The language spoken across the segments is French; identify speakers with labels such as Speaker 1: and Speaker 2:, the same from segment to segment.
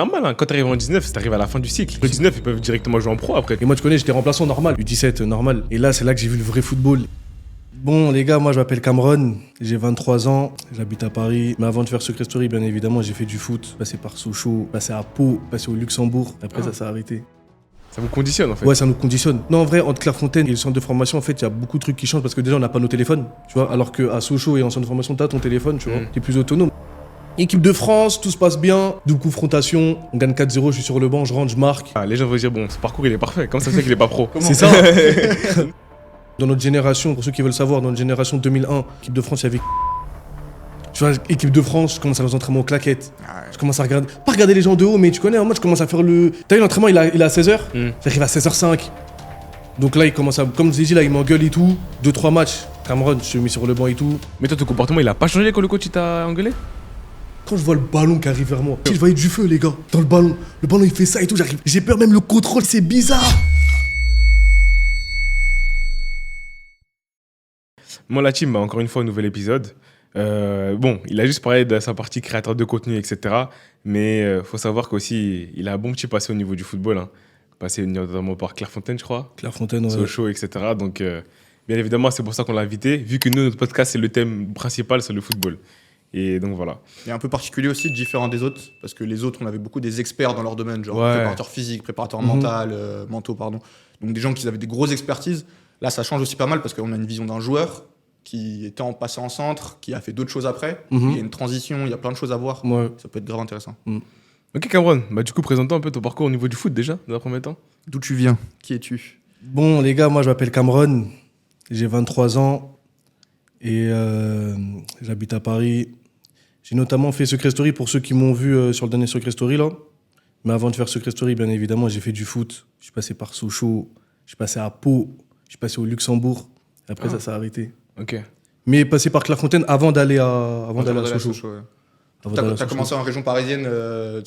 Speaker 1: Normal, hein, quand t'arrives en 19, c'est t'arrives à la fin du cycle. Le 19, ils peuvent directement jouer en pro après.
Speaker 2: Et moi, tu connais, j'étais remplaçant normal. U17, normal. Et là, c'est là que j'ai vu le vrai football. Bon, les gars, moi, je m'appelle Cameron. J'ai 23 ans. J'habite à Paris. Mais avant de faire Secret Story, bien évidemment, j'ai fait du foot. Passé par Sochaux, passé à Pau, passé au Luxembourg. Après, ça s'est arrêté.
Speaker 1: Ça vous conditionne en fait.
Speaker 2: Ouais, ça nous conditionne. Non, en vrai, entre Clairefontaine et le centre de formation, en fait, il y a beaucoup de trucs qui changent parce que déjà, on n'a pas nos téléphones, tu vois. Alors qu'à Sochaux et en centre de formation, t'as ton téléphone, tu vois. T'es plus autonome. Équipe de France, tout se passe bien. Double confrontation, on gagne 4-0, je suis sur le banc, je rentre, je marque.
Speaker 1: Ah, les gens vont dire, bon, ce parcours il est parfait. Comment ça se fait qu'il est pas pro?
Speaker 2: C'est ça. Dans notre génération, pour ceux qui veulent savoir, dans notre génération 2001, équipe de France, il y avait. Tu vois, équipe de France, je commence à faire les entraînements aux claquettes. Je commence à regarder. Pas regarder les gens de haut, mais tu connais, moi, je commence à faire le. T'as vu, l'entraînement, il est à 16h. J'arrive à 16h05. Donc là, il commence à. Comme je l'ai dit, là, il m'engueule et tout. 2-3 matchs. Cameron, je suis mis sur le banc et tout.
Speaker 1: Mais toi, ton comportement, il a pas changé quand le coach il t'a engueulé?
Speaker 2: Quand je vois le ballon qui arrive vers moi, je voyais du feu, les gars, dans le ballon. Le ballon, il fait ça et tout, j'arrive. J'ai peur, même le contrôle, c'est bizarre.
Speaker 1: Moi, la team, encore une fois, un nouvel épisode. Bon, il a juste parlé de sa partie créateur de contenu, etc. Mais faut savoir qu'aussi, il a un bon petit passé au niveau du football. Hein. Passé notamment par Clairefontaine, je crois.
Speaker 2: Clairefontaine, ouais.
Speaker 1: Sochaux, etc. Donc, bien évidemment, c'est pour ça qu'on l'a invité. Vu que nous, notre podcast, c'est le thème principal, c'est le football. Et donc, voilà.
Speaker 3: Il est un peu particulier aussi, différent des autres, parce que les autres, on avait beaucoup des experts dans leur domaine, genre préparateur physique, préparateur mentaux, pardon. Donc des gens qui avaient des grosses expertises. Là, ça change aussi pas mal parce qu'on a une vision d'un joueur qui était passé en centre, qui a fait d'autres choses après. Il y a une transition, il y a plein de choses à voir.
Speaker 2: Ouais.
Speaker 3: Ça peut être grave intéressant.
Speaker 1: Ok, Cameron, bah, du coup, présente-toi un peu ton parcours au niveau du foot déjà, dans un premier temps.
Speaker 3: D'où tu viens? Qui es-tu?
Speaker 2: Bon, les gars, moi, je m'appelle Cameron. J'ai 23 ans. Et j'habite à Paris. J'ai notamment fait Secret Story pour ceux qui m'ont vu sur le dernier Secret Story, là. Mais avant de faire Secret Story, bien évidemment, j'ai fait du foot. Je suis passé par Sochaux, je suis passé à Pau, je suis passé au Luxembourg. Après, ça s'est arrêté.
Speaker 1: Ok.
Speaker 2: Mais passé par Clairefontaine avant d'aller à Sochaux.
Speaker 3: Ouais. T'as commencé en région parisienne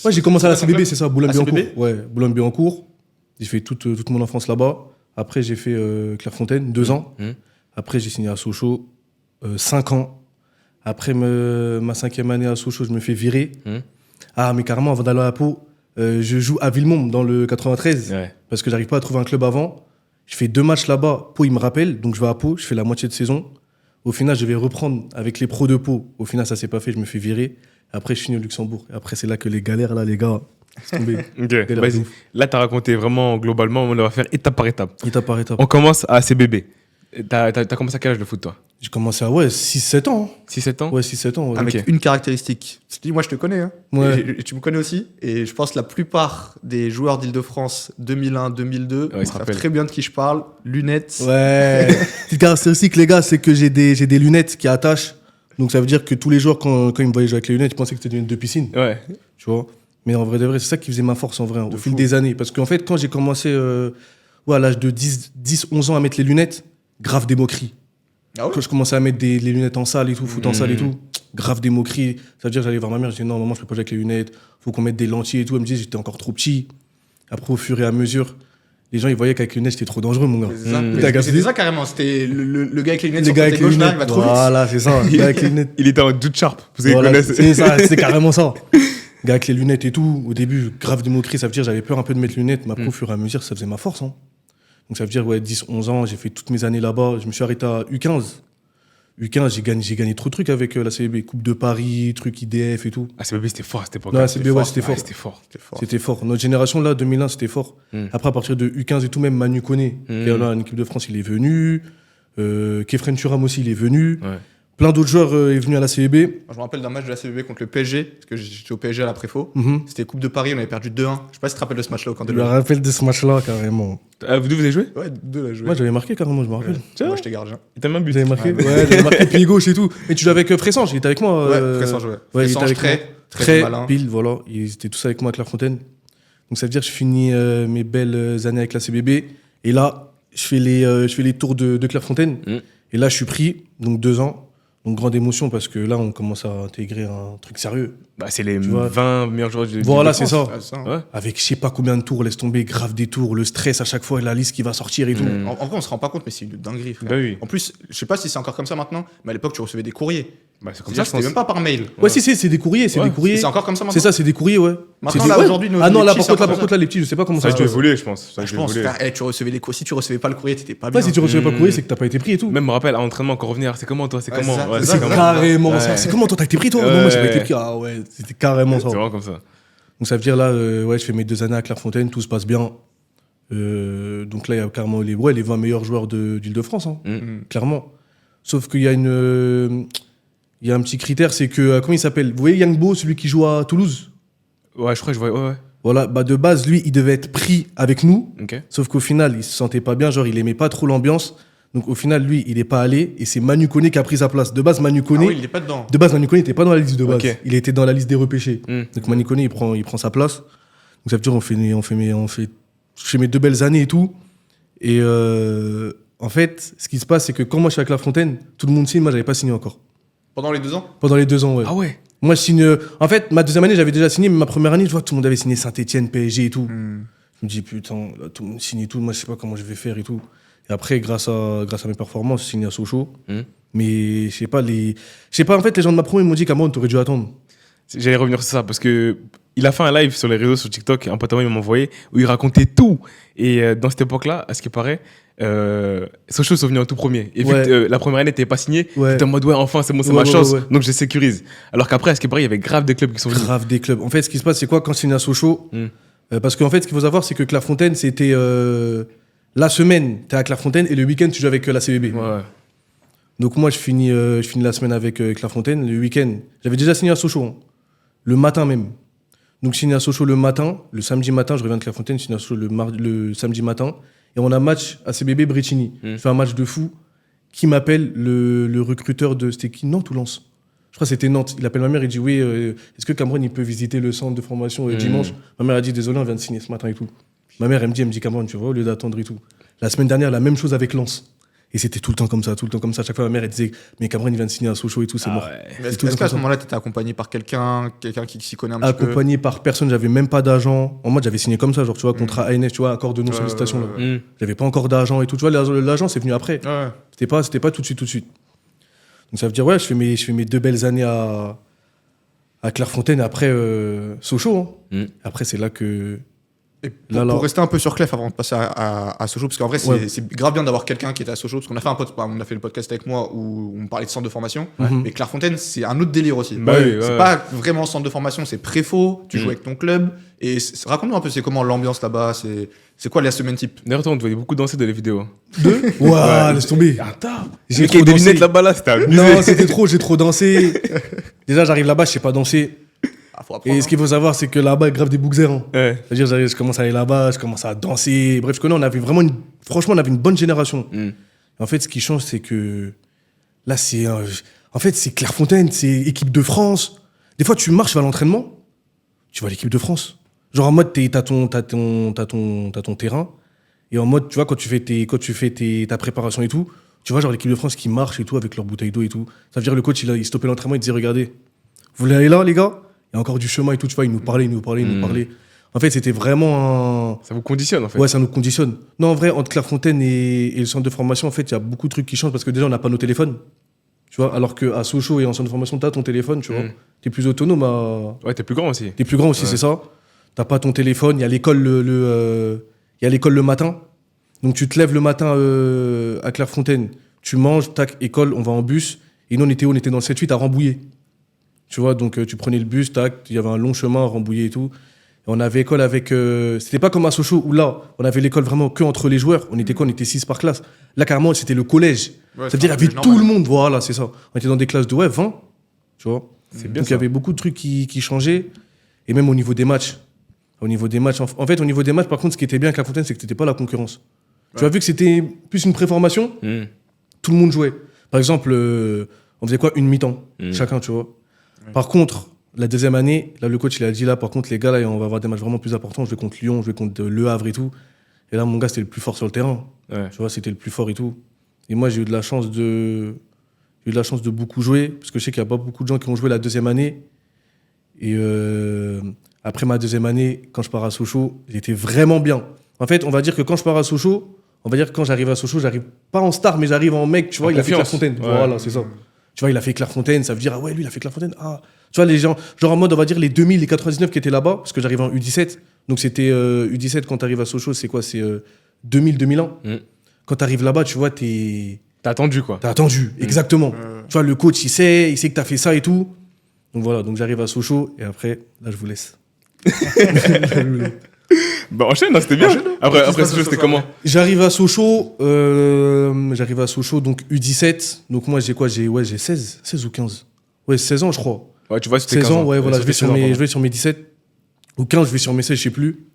Speaker 2: Ouais, j'ai commencé à la CBB, c'est ça, Boulogne-Billancourt.
Speaker 3: CBB?
Speaker 2: Ouais, Boulogne-Billancourt. J'ai fait toute mon enfance là-bas. Après, j'ai fait Clairefontaine, 2 ans. Après, j'ai signé à Sochaux, 5 ans. Après ma 5e année à Sochaux, je me fais virer. Ah, mais carrément, avant d'aller à Pau, je joue à Villemomble dans le 93. Ouais. Parce que j'arrive pas à trouver un club avant. Je fais 2 matchs là-bas. Pau, il me rappelle. Donc, je vais à Pau. Je fais la moitié de saison. Au final, je vais reprendre avec les pros de Pau. Au final, ça s'est pas fait. Je me fais virer. Après, je finis au Luxembourg. Et après, c'est là que les galères, là, les gars, c'est tombé.
Speaker 1: Ok, vas-y. Là, t'as raconté vraiment globalement. On va faire étape par étape.
Speaker 2: Étape par étape.
Speaker 1: On commence à CBB. T'as commencé à quel âge le foot, toi?
Speaker 2: J'ai commencé à 6-7 ans.
Speaker 1: 6-7 ans?
Speaker 2: Ouais, 6-7 ans. Ouais.
Speaker 3: Avec une caractéristique. Je te dis, moi, je te connais. Hein.
Speaker 2: Ouais.
Speaker 3: Et tu me connais aussi. Et je pense que la plupart des joueurs d'Île-de-France 2001-2002 savent très bien de qui je parle. Lunettes.
Speaker 2: Ouais. Petite caractéristique, les gars, c'est que j'ai des lunettes qui attachent. Donc ça veut dire que tous les joueurs, quand ils me voyaient jouer avec les lunettes, ils pensaient que c'était des lunettes de piscine.
Speaker 1: Ouais.
Speaker 2: Tu vois. Mais en vrai de vrai, c'est ça qui faisait ma force en vrai, au fil des années. Parce qu'en fait, quand j'ai commencé à l'âge de 10-11 ans à mettre les lunettes, grave des moqueries.
Speaker 3: Ah ouais?
Speaker 2: Quand je commençais à mettre les lunettes en salle et tout, foot en salle et tout, grave des moqueries. Ça veut dire que j'allais voir ma mère, je disais non, maman, je peux pas jouer avec les lunettes, faut qu'on mette des lentilles et tout. Elle me disait j'étais encore trop petit. Après, au fur et à mesure, les gens ils voyaient qu'avec les lunettes j'étais trop dangereux, mon gars.
Speaker 3: C'était ça carrément, c'était le gars avec les lunettes
Speaker 2: sur le côté gauche, là,
Speaker 3: il va trop vite.
Speaker 2: Voilà, c'est ça. Le gars avec les lunettes.
Speaker 1: Il était en dude sharp, vous avez
Speaker 2: Voilà,
Speaker 1: connaissez.
Speaker 2: c'est ça, c'est carrément ça. Le gars avec les lunettes et tout, au début, grave des moqueries, ça veut dire j'avais peur un peu de mettre les lunettes, mais après, au fur et à mesure, ça faisait ma force. Hein. Donc ça veut dire, 10-11 ans, j'ai fait toutes mes années là-bas. Je me suis arrêté à U15. U15, j'ai gagné trop de trucs avec la CBB. Coupe de Paris, trucs IDF et tout.
Speaker 1: Ah, CBB, c'était fort à cette époque.
Speaker 2: Non, CBB, ouais, c'était fort.
Speaker 1: C'était fort.
Speaker 2: Notre génération, là, 2001, c'était fort. Après, à partir de U15 et tout, même Manu Koné, qui est là, en équipe de France, il est venu. Kefren Turam aussi, il est venu. Ouais. Plein d'autres joueurs est venu à la CBB.
Speaker 3: Je me rappelle d'un match de la CBB contre le PSG, parce que j'étais au PSG à la Préfo. C'était Coupe de Paris, on avait perdu 2-1. Je sais pas si tu te rappelles de ce match-là au camp de.
Speaker 2: Je me rappelle de ce match-là, carrément.
Speaker 1: Vous deux, vous avez joué?
Speaker 3: Ouais, deux a joué.
Speaker 2: Moi, j'avais marqué carrément, je me rappelle.
Speaker 3: Moi, j'étais gardien.
Speaker 1: Et t'as même but.
Speaker 2: J'avais marqué, j'avais marqué pied gauche et tout. Mais tu jouais avec Fressange, il était avec moi.
Speaker 3: Ouais, Fressange, ouais.
Speaker 2: Fressange,
Speaker 3: très malin.
Speaker 2: Pile, voilà. Ils étaient tous avec moi à Clairefontaine. Donc ça veut dire que je finis mes belles années avec la CBB. Et là, je fais les tours de Clairefontaine. Et là, je suis pris, donc 2 ans. Donc, grande émotion parce que là, on commence à intégrer un truc sérieux.
Speaker 1: Bah, c'est les 20 meilleurs joueurs du
Speaker 2: Voilà, c'est ça.
Speaker 1: Ouais.
Speaker 2: Avec je sais pas combien de tours, laisse tomber, grave des tours, le stress à chaque fois, la liste qui va sortir et tout.
Speaker 3: En vrai, on se rend pas compte, mais c'est une dinguerie, frère.
Speaker 1: Bah oui.
Speaker 3: En plus, je sais pas si c'est encore comme ça maintenant, mais à l'époque, tu recevais des courriers.
Speaker 1: Bah, c'est comme
Speaker 3: C'est-à-dire
Speaker 1: ça,
Speaker 3: que c'était même pas par mail.
Speaker 2: Ouais, si, c'est des courriers,
Speaker 1: Ouais.
Speaker 2: des courriers.
Speaker 3: C'est encore comme ça maintenant.
Speaker 2: C'est ça, c'est des courriers, ouais.
Speaker 3: Maintenant,
Speaker 2: C'est
Speaker 3: là,
Speaker 2: des-
Speaker 3: aujourd'hui, nos
Speaker 2: Ah non, là,
Speaker 3: petits,
Speaker 2: par
Speaker 3: c'est
Speaker 2: contre, là, les petits, je sais pas comment
Speaker 1: Ça
Speaker 2: ça
Speaker 1: a dû
Speaker 2: se passe.
Speaker 1: évoluer, je pense. Ça a
Speaker 3: Je
Speaker 1: dû
Speaker 3: pense,
Speaker 1: évoluer.
Speaker 3: frère, si tu recevais pas le courrier, t'étais pas bien.
Speaker 2: Ouais, si tu recevais pas le courrier, c'est que t'as pas été pris et tout.
Speaker 1: Même me rappelle, à l'entraînement, encore revenir, c'est comment toi? C'est
Speaker 3: Ouais,
Speaker 1: comment?
Speaker 3: c'est ça.
Speaker 1: Ouais,
Speaker 3: C'est
Speaker 1: c'est
Speaker 2: C'est
Speaker 1: comment?
Speaker 2: carrément
Speaker 1: Ouais.
Speaker 2: ça. C'est comment toi, t'as été pris, toi?
Speaker 1: Ouais.
Speaker 2: Non, moi, j'ai pas été pris. Ah ouais, c'était carrément ça.
Speaker 1: C'est vraiment comme ça.
Speaker 2: Donc ça veut dire là, ouais, je fais mes 2 années à Clairefontaine, tout se passe bien. Donc là, il y a carrément les 20 meilleurs joueurs d'Île-de-France, hein, clairement. Sauf qu'il y a il y a un petit critère, c'est que, comment il s'appelle? Vous voyez Yangbo, celui qui joue à Toulouse?
Speaker 1: Ouais, je crois que je vois. Ouais, ouais.
Speaker 2: Voilà, bah de base, lui, il devait être pris avec nous.
Speaker 1: Ok.
Speaker 2: Sauf qu'au final, il se sentait pas bien, genre il aimait pas trop l'ambiance. Donc au final, lui, il est pas allé et c'est Manu Koné qui a pris sa place. De base, Manu
Speaker 3: Ah
Speaker 2: Koné,
Speaker 3: oui, il est pas dedans.
Speaker 2: Manu Koné n'était pas dans la liste de base.
Speaker 1: Ok.
Speaker 2: Il était dans la liste des repêchés.
Speaker 1: Mm.
Speaker 2: Donc Manu Koné, il prend sa place. Donc ça veut dire je fais mes 2 belles années et tout. Et en fait, ce qui se passe, c'est que quand moi je suis à Clairefontaine, tout le monde signe, moi j'avais pas signé encore.
Speaker 3: Pendant les 2 ans
Speaker 2: Pendant les 2 ans, ouais.
Speaker 1: Ah ouais.
Speaker 2: Moi je signe. En fait, ma 2e année, j'avais déjà signé, mais ma première année, je vois que tout le monde avait signé Saint-Etienne, PSG et tout. Je me dis, putain, là, tout le monde signe et tout, moi je sais pas comment je vais faire et tout. Et après, grâce à mes performances, j'ai signé à Sochaux. Mais je sais pas, en fait, les gens de ma promo, ils m'ont dit qu'Amon, t'aurais dû attendre.
Speaker 1: J'allais revenir sur ça parce que il a fait un live sur les réseaux, sur TikTok, un pote à moi il m'a envoyé où il racontait tout. Et dans cette époque-là, à ce qui paraît, Sochaux sont venus en tout premier. Et vu
Speaker 2: Ouais.
Speaker 1: que la première année n'était pas signée,
Speaker 2: Ouais.
Speaker 1: t'étais en mode ouais, enfin c'est bon, c'est
Speaker 2: Ouais,
Speaker 1: ma
Speaker 2: ouais,
Speaker 1: chance,
Speaker 2: ouais.
Speaker 1: donc je sécurise. Alors qu'après, à ce qui paraît, il y avait grave des clubs qui sont venus.
Speaker 2: Grave des clubs. En fait, ce qui se passe, c'est quoi quand je signe à Sochaux? Parce qu'en fait, ce qu'il faut savoir, c'est que Clairefontaine, c'était la semaine, t'es à Clairefontaine et le week-end, tu joues avec la CBB.
Speaker 1: Ouais.
Speaker 2: Donc moi, je finis la semaine avec Clairefontaine. Le week-end, j'avais déjà signé à Sochaux, hein, le matin même. Donc je signe à Sochaux le matin, le samedi matin, je reviens de Clairefontaine, je signe à Sochaux le samedi matin. Et on a match à CBB Brétigny. Je fais un match de fou. Qui m'appelle le recruteur de... C'était qui? Nantes ou Lens? Je crois que c'était Nantes. Il appelle ma mère, il dit oui, est-ce que Cameron il peut visiter le centre de formation dimanche? Ma mère a dit désolé, on vient de signer ce matin et tout. Ma mère, elle me dit Cameron, tu vois, au lieu d'attendre et tout. La semaine dernière, la même chose avec Lens. Et c'était tout le temps comme ça, tout le temps comme ça. À chaque fois, ma mère, elle disait mais Cameron, il vient de signer à Sochaux et tout, c'est mort.
Speaker 3: Mais
Speaker 2: C'est tout
Speaker 3: est-ce
Speaker 2: le
Speaker 3: qu'à
Speaker 2: temps
Speaker 3: ce moment-là, t'étais accompagné par quelqu'un qui s'y connaît un petit peu?
Speaker 2: Accompagné par personne, j'avais même pas d'agent. En mode, j'avais signé comme ça, genre, tu vois, contrat ANF, tu vois, accord de non-sollicitation. là. J'avais pas encore d'agent et tout. Tu vois, l'agent, c'est venu après.
Speaker 3: Ouais.
Speaker 2: C'était pas tout de suite. Donc ça veut dire, ouais, je fais mes 2 belles années à Clairefontaine et après Sochaux. Hein. Après, c'est là que.
Speaker 3: Et pour rester un peu sur Clef avant de passer à Sochaux, parce qu'en vrai, c'est grave bien d'avoir quelqu'un qui était à Sochaux, parce qu'on a fait on a fait le podcast avec moi où on parlait de centre de formation, mais Clairefontaine, c'est un autre délire aussi.
Speaker 1: Bah oui,
Speaker 3: c'est pas vraiment centre de formation, c'est préfaux, tu joues avec ton club, et raconte-nous un peu, c'est comment l'ambiance là-bas, c'est quoi la semaine type?
Speaker 1: D'ailleurs, toi, on te voyait beaucoup danser dans les vidéos.
Speaker 2: Ouah, laisse tomber.
Speaker 1: J'ai des lunettes là-bas, là, c'était abusé.
Speaker 2: Non, c'était trop, j'ai trop dansé. Déjà, j'arrive là-bas, je sais pas danser.
Speaker 3: Faut apprendre,
Speaker 2: Et ce qu'il faut savoir, c'est que là-bas, il y a grave des boucs errants.
Speaker 1: Ouais.
Speaker 2: C'est-à-dire, je commence à aller là-bas, je commence à danser. Bref, je connais, on avait vraiment franchement, on avait une bonne génération. En fait, ce qui change, c'est que là, en fait, c'est Clairefontaine, c'est équipe de France. Des fois, tu marches, tu vas à l'entraînement, tu vois l'équipe de France. Genre en mode, t'as ton terrain. Et en mode, tu vois, quand tu fais ta préparation et tout, tu vois, genre l'équipe de France qui marche et tout, avec leur bouteille d'eau et tout. Ça veut dire, le coach, il stoppait l'entraînement, il disait, regardez, vous voulez aller là, les gars? Il y a encore du chemin et tout, tu vois, il nous parlait. En fait, c'était vraiment
Speaker 1: Ça vous conditionne, en fait.
Speaker 2: Ouais, ça nous conditionne. Non, en vrai, entre Clairefontaine et le centre de formation, en fait, il y a beaucoup de trucs qui changent parce que déjà, on n'a pas nos téléphones. Tu vois, alors qu'à Sochaux et en centre de formation, t'as ton téléphone, tu vois. T'es plus autonome
Speaker 1: Ouais, t'es plus grand aussi.
Speaker 2: T'es plus grand aussi, c'est ça. T'as pas ton téléphone, il y a l'école il y a l'école le matin. Donc, tu te lèves le matin à Clairefontaine, tu manges, tac, école, on va en bus. Et nous, on était dans le 7-8 à Rambouillet. Tu vois, donc tu prenais le bus, tac, il y avait un long chemin à Rambouillet et tout. Et on avait école avec... c'était pas comme à Sochaux où là, on avait l'école vraiment que entre les joueurs. On était quoi? On était 6 par classe. Là, carrément, c'était le collège.
Speaker 3: Ouais,
Speaker 2: c'est-à-dire, il y avait tout le monde. Voilà, c'est ça. On était dans des classes de 20, tu vois.
Speaker 1: C'est bien
Speaker 2: donc, il y avait beaucoup de trucs qui changeaient. Et même au niveau des matchs. En fait, au niveau des matchs, par contre, ce qui était bien avec la Fontaine, c'est que t'étais pas la concurrence. Ouais. Tu as vu que c'était plus une préformation, tout le monde jouait. Par exemple, on faisait quoi? Une mi-temps, chacun, tu vois. Par contre, la 2e année, là, le coach, il a dit, là, par contre, les gars, là, on va avoir des matchs vraiment plus importants. Je vais contre Lyon, je vais contre Le Havre et tout. Et là, mon gars, c'était le plus fort sur le terrain. Ouais. Tu vois, c'était le plus fort et tout. Et moi, j'ai eu de la chance de beaucoup jouer, parce que je sais qu'il n'y a pas beaucoup de gens qui ont joué la 2e année. Et après ma 2e année, quand je pars à Sochaux, j'étais vraiment bien. En fait, on va dire que quand je pars à Sochaux, j'arrive pas en star, mais j'arrive en mec, tu vois, il a fait Clairefontaine. Ouais. Voilà, c'est ça. Tu vois, il a fait Clairefontaine, ça veut dire, ah ouais, lui, il a fait Clairefontaine. Ah. Tu vois, les gens, genre en mode, on va dire, les 2000, les 99 qui étaient là-bas, parce que j'arrive en U17. Donc, c'était U17 quand t'arrives à Sochaux, c'est quoi? C'est 2000, 2001. Quand t'arrives là-bas, tu vois,
Speaker 1: T'as attendu, quoi.
Speaker 2: T'as attendu, exactement. Tu vois, le coach, il sait que t'as fait ça et tout. Donc voilà, donc j'arrive à Sochaux, et après, là, je vous laisse.
Speaker 1: Bah, enchaîne, hein, c'était bien. Après Sochaux, c'était comment?
Speaker 2: J'arrive à Sochaux, donc U17. Donc moi, j'ai quoi? J'ai 16 ou 15. Ouais, 16 ans, je crois.
Speaker 1: Ouais, tu vois, c'était
Speaker 2: 16
Speaker 1: 15
Speaker 2: ans, ouais, voilà, je vais sur
Speaker 1: mes...
Speaker 2: mes 17. Ou 15, je vais sur mes 16, je sais plus.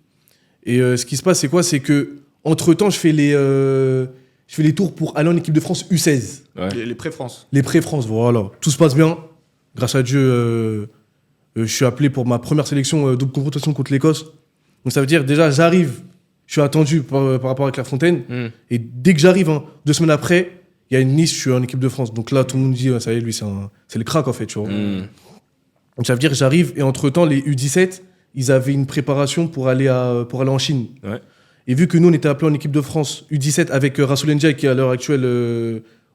Speaker 2: Et ce qui se passe, c'est quoi? C'est que, entre-temps, je fais les tours pour aller en équipe de France U16.
Speaker 1: Ouais.
Speaker 3: Les pré-France.
Speaker 2: Les pré-France, voilà. Tout se passe bien. Grâce à Dieu, je suis appelé pour ma première sélection double confrontation contre l'Écosse. Donc ça veut dire, déjà, j'arrive, je suis attendu par rapport à Clairefontaine. Et dès que j'arrive, 2 semaines après, il y a une liste, je suis en équipe de France. Donc là, tout le monde dit, ça y est, lui, c'est le crack, en fait, tu vois. Donc ça veut dire, j'arrive, et entre-temps, les U17, ils avaient une préparation pour aller en Chine.
Speaker 1: Ouais.
Speaker 2: Et vu que nous, on était appelés en équipe de France U17 avec Rasoul Ndiaye, qui est à l'heure actuelle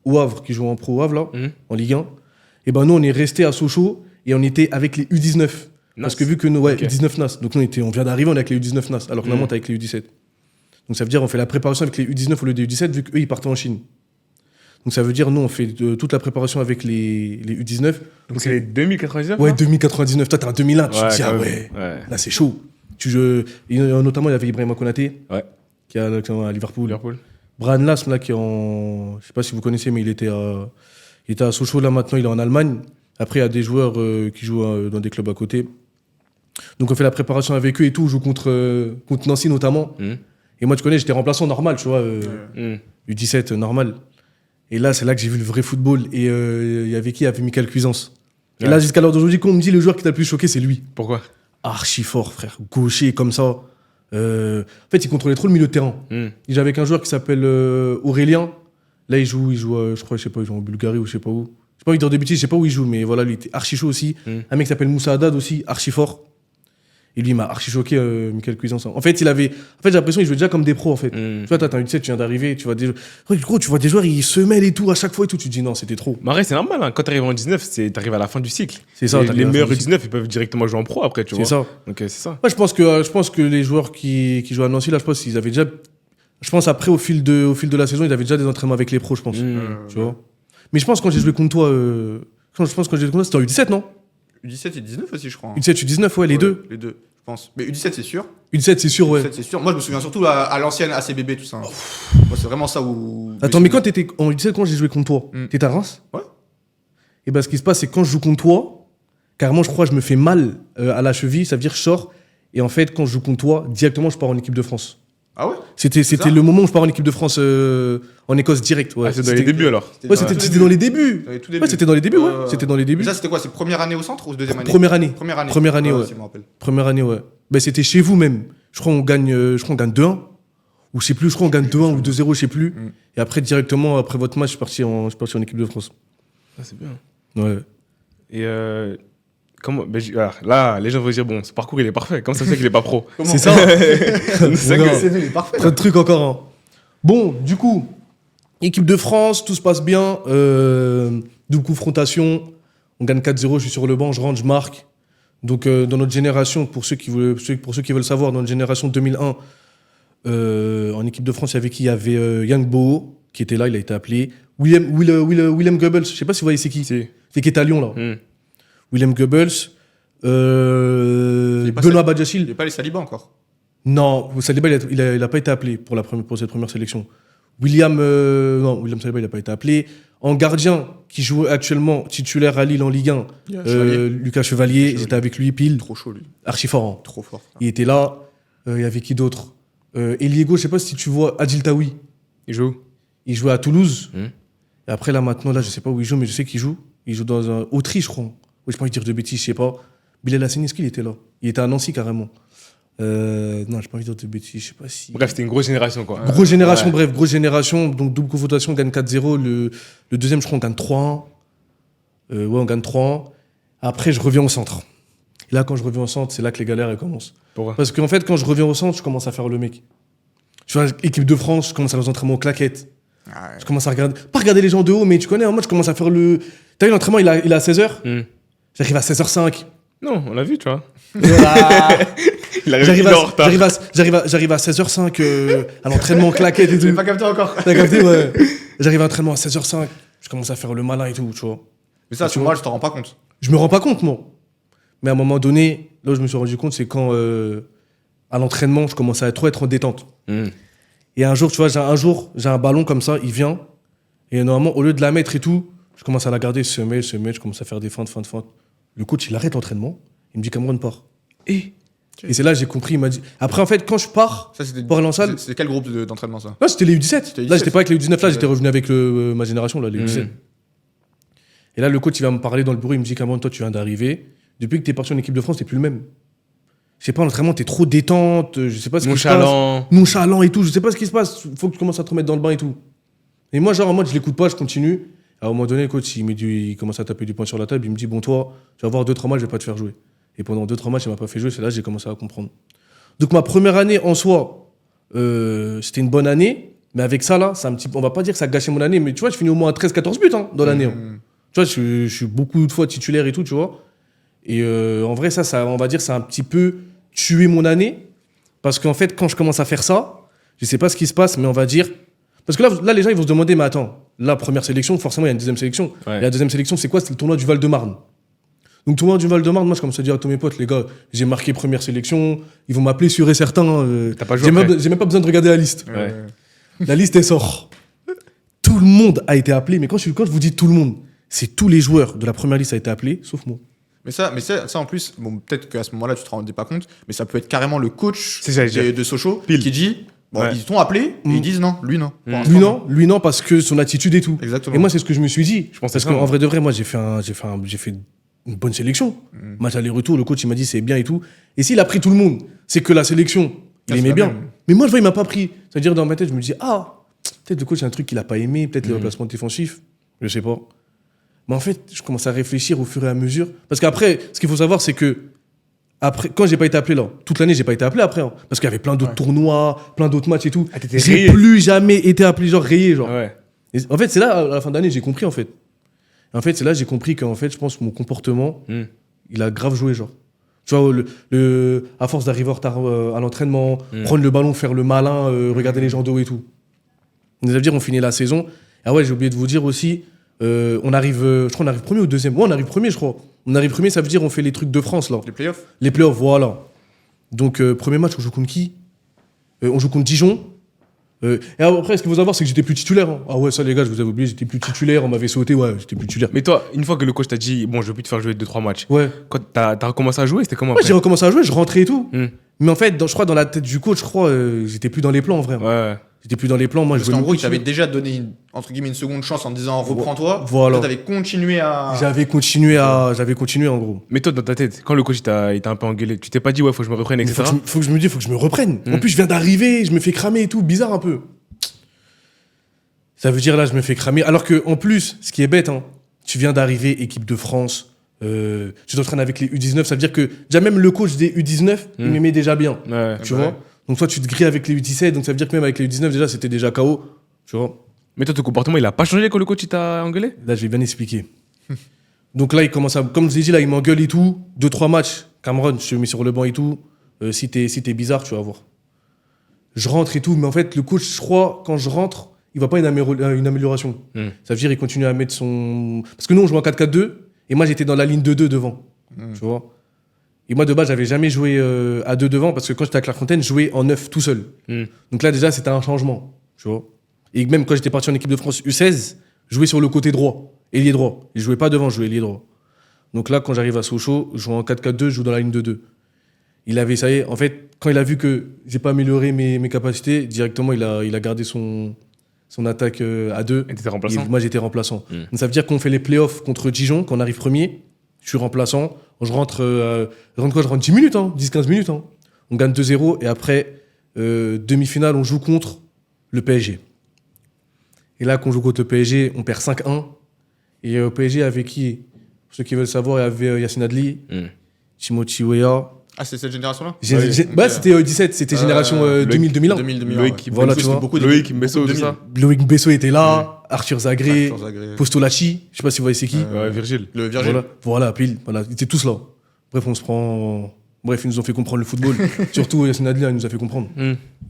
Speaker 2: au Havre, qui joue en pro au Havre, là, en Ligue 1, et ben nous, on est restés à Sochaux, et on était avec les U19. Parce que vu que nous, U19 NAS. Donc nous, on vient d'arriver, on est avec les U19 NAS, alors que normalement, t'es avec les U17. Donc ça veut dire, on fait la préparation avec les U19 au lieu des U17, vu qu'eux, ils partaient en Chine. Donc ça veut dire, nous, on fait toute la préparation avec les U19.
Speaker 1: Donc c'est les 2099?
Speaker 2: Ouais, 2099. Toi, t'es en 2001, tu te dis, ah ouais, là, c'est chaud. Notamment, il y avait Ibrahima Konaté, qui est à Liverpool. Brian Lasme, là, qui est en... Je sais pas si vous connaissez, mais il était à Sochaux, là, maintenant, il est en Allemagne. Après, il y a des joueurs qui jouent dans des clubs à côté. Donc, on fait la préparation avec eux et tout. On joue contre Nancy, notamment. Et moi, tu connais, j'étais remplaçant normal, tu vois. U17, normal. Et là, c'est là que j'ai vu le vrai football. Et il y avait qui? Il y avait Michael Cuisance. Et là, jusqu'à l'heure d'aujourd'hui, quand on me dit le joueur qui t'a le plus choqué, c'est lui.
Speaker 1: Pourquoi?
Speaker 2: Archi fort, frère. Gaucher, comme ça. En fait, il contrôlait trop le milieu de terrain. Il jouait avec un joueur qui s'appelle Aurélien. Là, il joue je crois, je sais pas, il joue en Bulgarie ou je sais pas où. J'ai pas envie de dire des bêtises, je sais pas où il joue, mais voilà, lui, il était archi chaud aussi. Un mec qui s'appelle Moussa Haddad aussi, archi fort. Et lui, il m'a archi choqué, Michael Cuisance. En fait, j'ai l'impression qu'il jouait déjà comme des pros, en fait. Tu vois, t'as un U17, tu viens d'arriver, tu vois des gros, tu vois des joueurs, ils se mêlent et tout, à chaque fois et tout. Tu te dis, non, c'était trop.
Speaker 1: Mais après, c'est normal, hein. Quand t'arrives en 19, t'arrives à la fin du cycle.
Speaker 2: C'est ça,
Speaker 1: les meilleurs U19, ils peuvent directement jouer en pro après, tu vois.
Speaker 2: C'est ça.
Speaker 1: Donc, c'est ça.
Speaker 2: Moi, je pense que les joueurs qui jouent à Nancy, là, je pense qu'ils avaient déjà. Je pense après, au fil de la saison, ils avaient déjà des entraînements avec les pros, je pense. Tu vois. Mais je pense quand j'ai joué contre toi, c'était en U17, non?
Speaker 3: U17 et 19 aussi, je crois.
Speaker 2: U17, U19, ouais, les deux.
Speaker 3: Les deux, je pense. Mais U17, c'est sûr.
Speaker 2: U17, c'est sûr, ouais.
Speaker 3: U17, c'est sûr. Moi, je me souviens surtout à l'ancienne ACBB, tout ça. Moi, c'est vraiment ça où.
Speaker 2: Attends, mais quand t'étais en U17, quand j'ai joué contre toi, t'étais à Reims?
Speaker 3: Ouais.
Speaker 2: Et ben, ce qui se passe, c'est que quand je joue contre toi, carrément, je crois que je me fais mal à la cheville, ça veut dire que je sors. Et en fait, quand je joue contre toi, directement, je pars en équipe de France.
Speaker 3: Ah ouais?
Speaker 2: C'était le moment où je pars en équipe de France en Écosse direct. Ouais.
Speaker 1: Ah, c'est dans les débuts alors?
Speaker 2: Ouais, c'était dans les débuts. Ouais, c'était dans les débuts, ouais. C'était dans les débuts.
Speaker 3: Mais ça, c'était quoi? C'est première année au centre ou deuxième année?
Speaker 2: Première année.
Speaker 3: Première année,
Speaker 2: ouais.
Speaker 3: Je me rappelle.
Speaker 2: Première année, ouais. Ben, c'était chez vous même. Je crois qu'on gagne 2-1. Ou je sais plus, je crois qu'on gagne 2-1 ou 2-0, je sais plus. Et après, directement, après votre match, je suis parti en équipe de France.
Speaker 1: Ah, c'est bien.
Speaker 2: Ouais.
Speaker 1: Et comment, là, les gens vont dire, bon, ce parcours, il est parfait. Comment ça se fait qu'il est pas pro?
Speaker 2: C'est ça.
Speaker 3: C'est que CV, il est parfait.
Speaker 2: Trop de trucs encore. Hein. Bon, du coup, équipe de France, tout se passe bien. Double confrontation. On gagne 4-0, je suis sur le banc, je rentre, je marque. Donc, dans notre génération, pour ceux qui veulent savoir, dans notre génération 2001, en équipe de France, il y avait qui? Il y avait Yann Boho, qui était là, il a été appelé. Willem Goebbels, je sais pas si vous voyez c'est qui. C'est qui est à Lyon, là. Willem Goebbels. Benoît Badiachil.
Speaker 3: Il n'est pas les Saliba encore.
Speaker 2: Non, Saliba, il a pas été appelé pour cette première sélection. Willem Saliba, il n'a pas été appelé. En gardien, qui joue actuellement titulaire à Lille en Ligue 1, Lucas Chevalier, j'étais avec lui pile.
Speaker 3: Trop chaud, lui.
Speaker 2: Archi fort. Hein.
Speaker 3: Trop fort.
Speaker 2: Il était là. Il y avait qui d'autre? Eliego, je sais pas si tu vois, Adil Taoui.
Speaker 1: Il joue?
Speaker 2: Il jouait à Toulouse. Et après, là, maintenant, je sais pas où il joue, mais je sais qu'il joue. Il joue dans un Autriche, je crois. Oui, je peux pas dire de bêtises, je sais pas. Bilal Hassani, est-ce qu'il était là? Il était à Nancy, carrément. Non, j'ai pas envie de dire de bêtises, je sais pas si...
Speaker 1: Bref, c'était une grosse génération, quoi.
Speaker 2: Grosse génération, bref, grosse génération. Donc, double confrontation, on gagne 4-0. Le deuxième, je crois, on gagne 3-1. Ouais, on gagne 3-1. Après, je reviens au centre. Et là, quand je reviens au centre, c'est là que les galères, elles commencent.
Speaker 1: Pourquoi?
Speaker 2: Parce qu'en fait, quand je reviens au centre, je commence à faire le mec. Tu vois, équipe de France, je commence à les entraînements aux claquettes. Je commence à regarder, pas regarder les gens de haut, mais tu connais, moi je commence à faire le. T'as vu l'entraînement, il est à 16h. J'arrive à 16h05.
Speaker 1: Non, on l'a vu, tu vois.
Speaker 2: J'arrive à 16h05 à l'entraînement claquette et tout.
Speaker 3: Tu l'as pas capté encore.
Speaker 2: T'as capté, ouais. J'arrive à l'entraînement à 16h05. Je commence à faire le malin et tout, tu vois.
Speaker 3: Mais ça, à ce moment-là, je t'en rends pas compte.
Speaker 2: Je me rends pas compte, moi. Mais à un moment donné, là où je me suis rendu compte, c'est quand à l'entraînement, je commençais à trop être en détente. Et un jour, tu vois, j'ai un ballon comme ça, il vient. Et normalement, au lieu de la mettre et tout, je commence à la garder, semer, je commence à faire des feintes. Le coach, il arrête l'entraînement. Il me dit, Cameron, part. Et c'est là que j'ai compris, il m'a dit. Après, en fait, quand je pars pour aller en salle.
Speaker 3: C'était quel groupe d'entraînement, ça?
Speaker 2: Là, c'était les U17. Là, j'étais pas avec les U19, là, j'étais revenu avec ma génération, là, les U17. Et là, le coach, il va me parler dans le bureau, il me dit, Cameron, toi, tu viens d'arriver. Depuis que t'es parti en équipe de France, t'es plus le même. Je sais pas, l'entraînement, t'es trop détente, je sais pas ce qui se passe. Nonchalant et tout, je sais pas ce qui se passe. Faut que tu commences à te remettre dans le bain et tout. Et moi, genre, en mode, je l'écoute pas, je continue. À un moment donné, le coach, il commence à taper du poing sur la table, il me dit, bon, toi, tu vas avoir 2-3 matchs, je vais pas te faire jouer. Et pendant 2-3 matchs, il m'a pas fait jouer, c'est là que j'ai commencé à comprendre. Donc, ma première année en soi, c'était une bonne année, mais avec ça, là, on va pas dire que ça a gâché mon année, mais tu vois, je finis au moins à 13-14 buts dans l'année. Tu vois, je suis beaucoup de fois titulaire et tout, tu vois. Et en vrai, ça, on va dire, ça a un petit peu tué mon année. Parce qu'en fait, quand je commence à faire ça, je sais pas ce qui se passe, mais on va dire. Parce que là, les gens, ils vont se demander, mais attends, la première sélection, forcément, il y a une deuxième sélection. Ouais. Et la deuxième sélection, c'est quoi? C'est le tournoi du Val-de-Marne. Donc, le tournoi du Val-de-Marne, moi, je commence à dire à tous mes potes, les gars, j'ai marqué première sélection, ils vont m'appeler sûr et certain.
Speaker 1: T'as pas joué
Speaker 2: j'ai même pas besoin de regarder la liste.
Speaker 1: Ouais.
Speaker 2: La liste, elle sort. Tout le monde a été appelé, mais quand je vous dis tout le monde, c'est tous les joueurs de la première liste qui ont été appelés, sauf moi.
Speaker 3: Mais ça en plus, bon, peut-être qu'à ce moment-là, tu te rendais pas compte, mais ça peut être carrément le coach de Sochaux qui dit, bon, ils t'ont appelé, et ils disent non, lui non.
Speaker 2: Lui non, parce que son attitude et tout.
Speaker 3: Exactement.
Speaker 2: Et moi, c'est ce que je me suis dit. Parce qu'en vrai de vrai, moi, j'ai fait une bonne sélection. Match aller-retour, le coach, il m'a dit c'est bien et tout. Et s'il a pris tout le monde, c'est que la sélection, il aimait bien. Mais moi, je vois, il m'a pas pris. C'est-à-dire, dans ma tête, je me dis, peut-être le coach, il y a un truc qu'il a pas aimé, peut-être le remplacement défensif. Je sais pas. Mais en fait, je commence à réfléchir au fur et à mesure. Parce qu'après, ce qu'il faut savoir, c'est que après, quand j'ai pas été appelé là, toute l'année, j'ai pas été appelé après. Parce qu'il y avait plein d'autres tournois, plein d'autres matchs et tout. J'ai plus jamais été appelé, genre rayé. Genre. Ouais. Et en fait, c'est là, à la fin d'année, j'ai compris en fait. En fait, c'est là j'ai compris qu'en fait, je pense que mon comportement, il a grave joué. Genre. Tu vois, à force d'arriver en retard à l'entraînement, prendre le ballon, faire le malin, regarder les gens de haut et tout. Ça veut dire on finit la saison. Ah ouais, j'ai oublié de vous dire aussi. On arrive, je crois qu'on arrive premier ou deuxième. Ouais, on arrive premier, je crois. On arrive premier, ça veut dire on fait les trucs de France, là. Les playoffs, voilà. Donc, premier match, on joue contre qui? On joue contre Dijon. Et après, ce qu'il faut savoir, c'est que j'étais plus titulaire. Hein. Ah ouais, ça, les gars, je vous avais oublié, j'étais plus titulaire. On m'avait sauté, ouais, j'étais plus titulaire.
Speaker 1: Mais toi, une fois que le coach t'a dit, bon, je veux plus te faire jouer 2-3 matchs.
Speaker 2: Ouais.
Speaker 1: Quand t'as recommencé à jouer, c'était comment?
Speaker 2: Ouais, j'ai recommencé à jouer, je rentrais et tout. Mais en fait, je crois, dans la tête du coach, j'étais plus dans les plans, en vrai.
Speaker 1: Ouais.
Speaker 2: J'étais plus dans les plans. Moi,
Speaker 3: parce qu'en gros, il t'avait déjà donné entre guillemets une seconde chance en te disant reprends-toi.
Speaker 2: Voilà.
Speaker 3: T'avais continué à.
Speaker 2: J'avais continué en gros.
Speaker 1: Mais toi, dans ta tête, quand le coach il t'a un peu engueulé, tu t'es pas dit ouais, faut que je me reprenne, etc.
Speaker 2: Faut que je me reprenne. En plus, je viens d'arriver, je me fais cramer et tout, bizarre un peu. Ça veut dire là, je me fais cramer. Alors que en plus, ce qui est bête, hein, tu viens d'arriver, équipe de France. Tu t'entraînes avec les U19, ça veut dire que déjà même le coach des U19, il m'aimait déjà bien.
Speaker 1: Ouais,
Speaker 2: tu vois. Donc toi, tu te grilles avec les U17, donc ça veut dire que même avec les U19, déjà, c'était déjà KO. Tu vois.
Speaker 1: Mais toi, ton comportement, il a pas changé quand le coach il t'a engueulé?
Speaker 2: Là, je vais bien expliquer. Donc là, il commence à... Comme je l'ai dit, là, il m'engueule et tout. 2-3 matchs. Cameron, je te mets sur le banc et tout. Si t'es bizarre, tu vas voir. Je rentre et tout, mais en fait, le coach, je crois, quand je rentre, il voit pas une amélioration. Ça veut dire qu'il continue à mettre son... Parce que nous, on joue en 4-4-2, et moi, j'étais dans la ligne de 2 devant. Tu vois. Et moi, de base, j'avais jamais joué à 2 devant, parce que quand j'étais à Clairefontaine, je jouais en 9 tout seul. Donc là, déjà, c'était un changement. Tu vois. Et même quand j'étais parti en équipe de France U16, je jouais sur le côté droit, ailier droit. Et je jouais pas devant, je jouais ailier droit. Donc là, quand j'arrive à Sochaux, je joue en 4-4-2, je joue dans la ligne de 2. Il avait, ça y est, en fait, quand il a vu que j'ai pas amélioré mes capacités, directement, il a gardé son attaque à 2.
Speaker 1: Et t'étais remplaçant?
Speaker 2: Et moi, j'étais remplaçant. Donc ça veut dire qu'on fait les playoffs contre Dijon, qu'on arrive premier. Je suis remplaçant. Je rentre 10 minutes, 10-15 minutes. Hein. On gagne 2-0. Et après, demi-finale, on joue contre le PSG. Et là, quand on joue contre le PSG, on perd 5-1. Et au PSG, avec qui? Pour ceux qui veulent savoir, il y avait Yacine Adli, Timothy Weah,
Speaker 3: Ah, c'est cette génération-là?
Speaker 2: C'était 17, c'était génération 2000-2001.
Speaker 3: 2000,
Speaker 1: Loïc,
Speaker 2: voilà, tu vois.
Speaker 1: Loïc Mbesso, c'est ça.
Speaker 2: Loïc Mbesso était là, Arthur Zagré,
Speaker 3: Zagré.
Speaker 2: Postolacci, je sais pas si vous voyez c'est qui.
Speaker 1: Ouais, Virgile.
Speaker 3: Le Virgile.
Speaker 2: Voilà, pile, voilà, ils étaient tous là. Bref, on se prend. Bref, ils nous ont fait comprendre le football. Surtout Yassine Adlia, il nous a fait comprendre.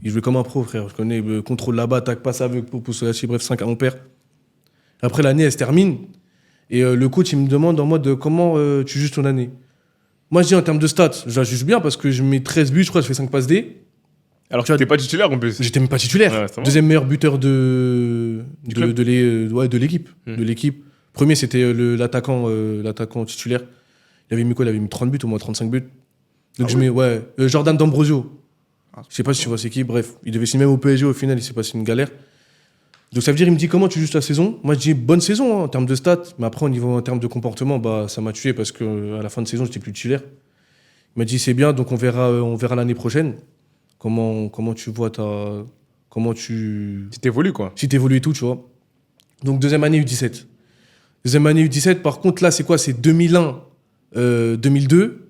Speaker 2: Il jouait comme un pro, frère. Je connais le contrôle là-bas, tac, passe avec Postolacci, bref, 5 à on perd. Après, l'année, elle se termine. Et le coach, il me demande en mode comment tu juges ton année. Moi, je dis en termes de stats, je la juge bien parce que je mets 13 buts, je crois, je fais 5 passes D.
Speaker 1: Alors que tu n'étais pas titulaire en plus.
Speaker 2: J'étais même pas titulaire.
Speaker 1: Ouais, c'est bon.
Speaker 2: Deuxième meilleur buteur de l'équipe.
Speaker 1: Mm.
Speaker 2: De l'équipe. Premier, c'était l'attaquant titulaire. Il avait mis quoi? Il avait mis 30 buts, au moins 35 buts. Donc je mets, Jordan D'Ambrosio. Je sais pas si tu vois c'est qui, bref. Il devait signer même au PSG, au final, il s'est passé une galère. Donc ça veut dire, il me dit comment tu juges la saison? Moi, je dis bonne saison en termes de stats, mais après, au niveau en termes de comportement, bah, ça m'a tué parce qu'à la fin de saison, j'étais plus titulaire. Il m'a dit c'est bien, donc on verra l'année prochaine. Comment tu vois
Speaker 1: Tu t'évolues, quoi.
Speaker 2: si t'évolues et tout, tu vois. Donc deuxième année U17. Deuxième année U17, par contre, là, c'est quoi? C'est 2001, 2002.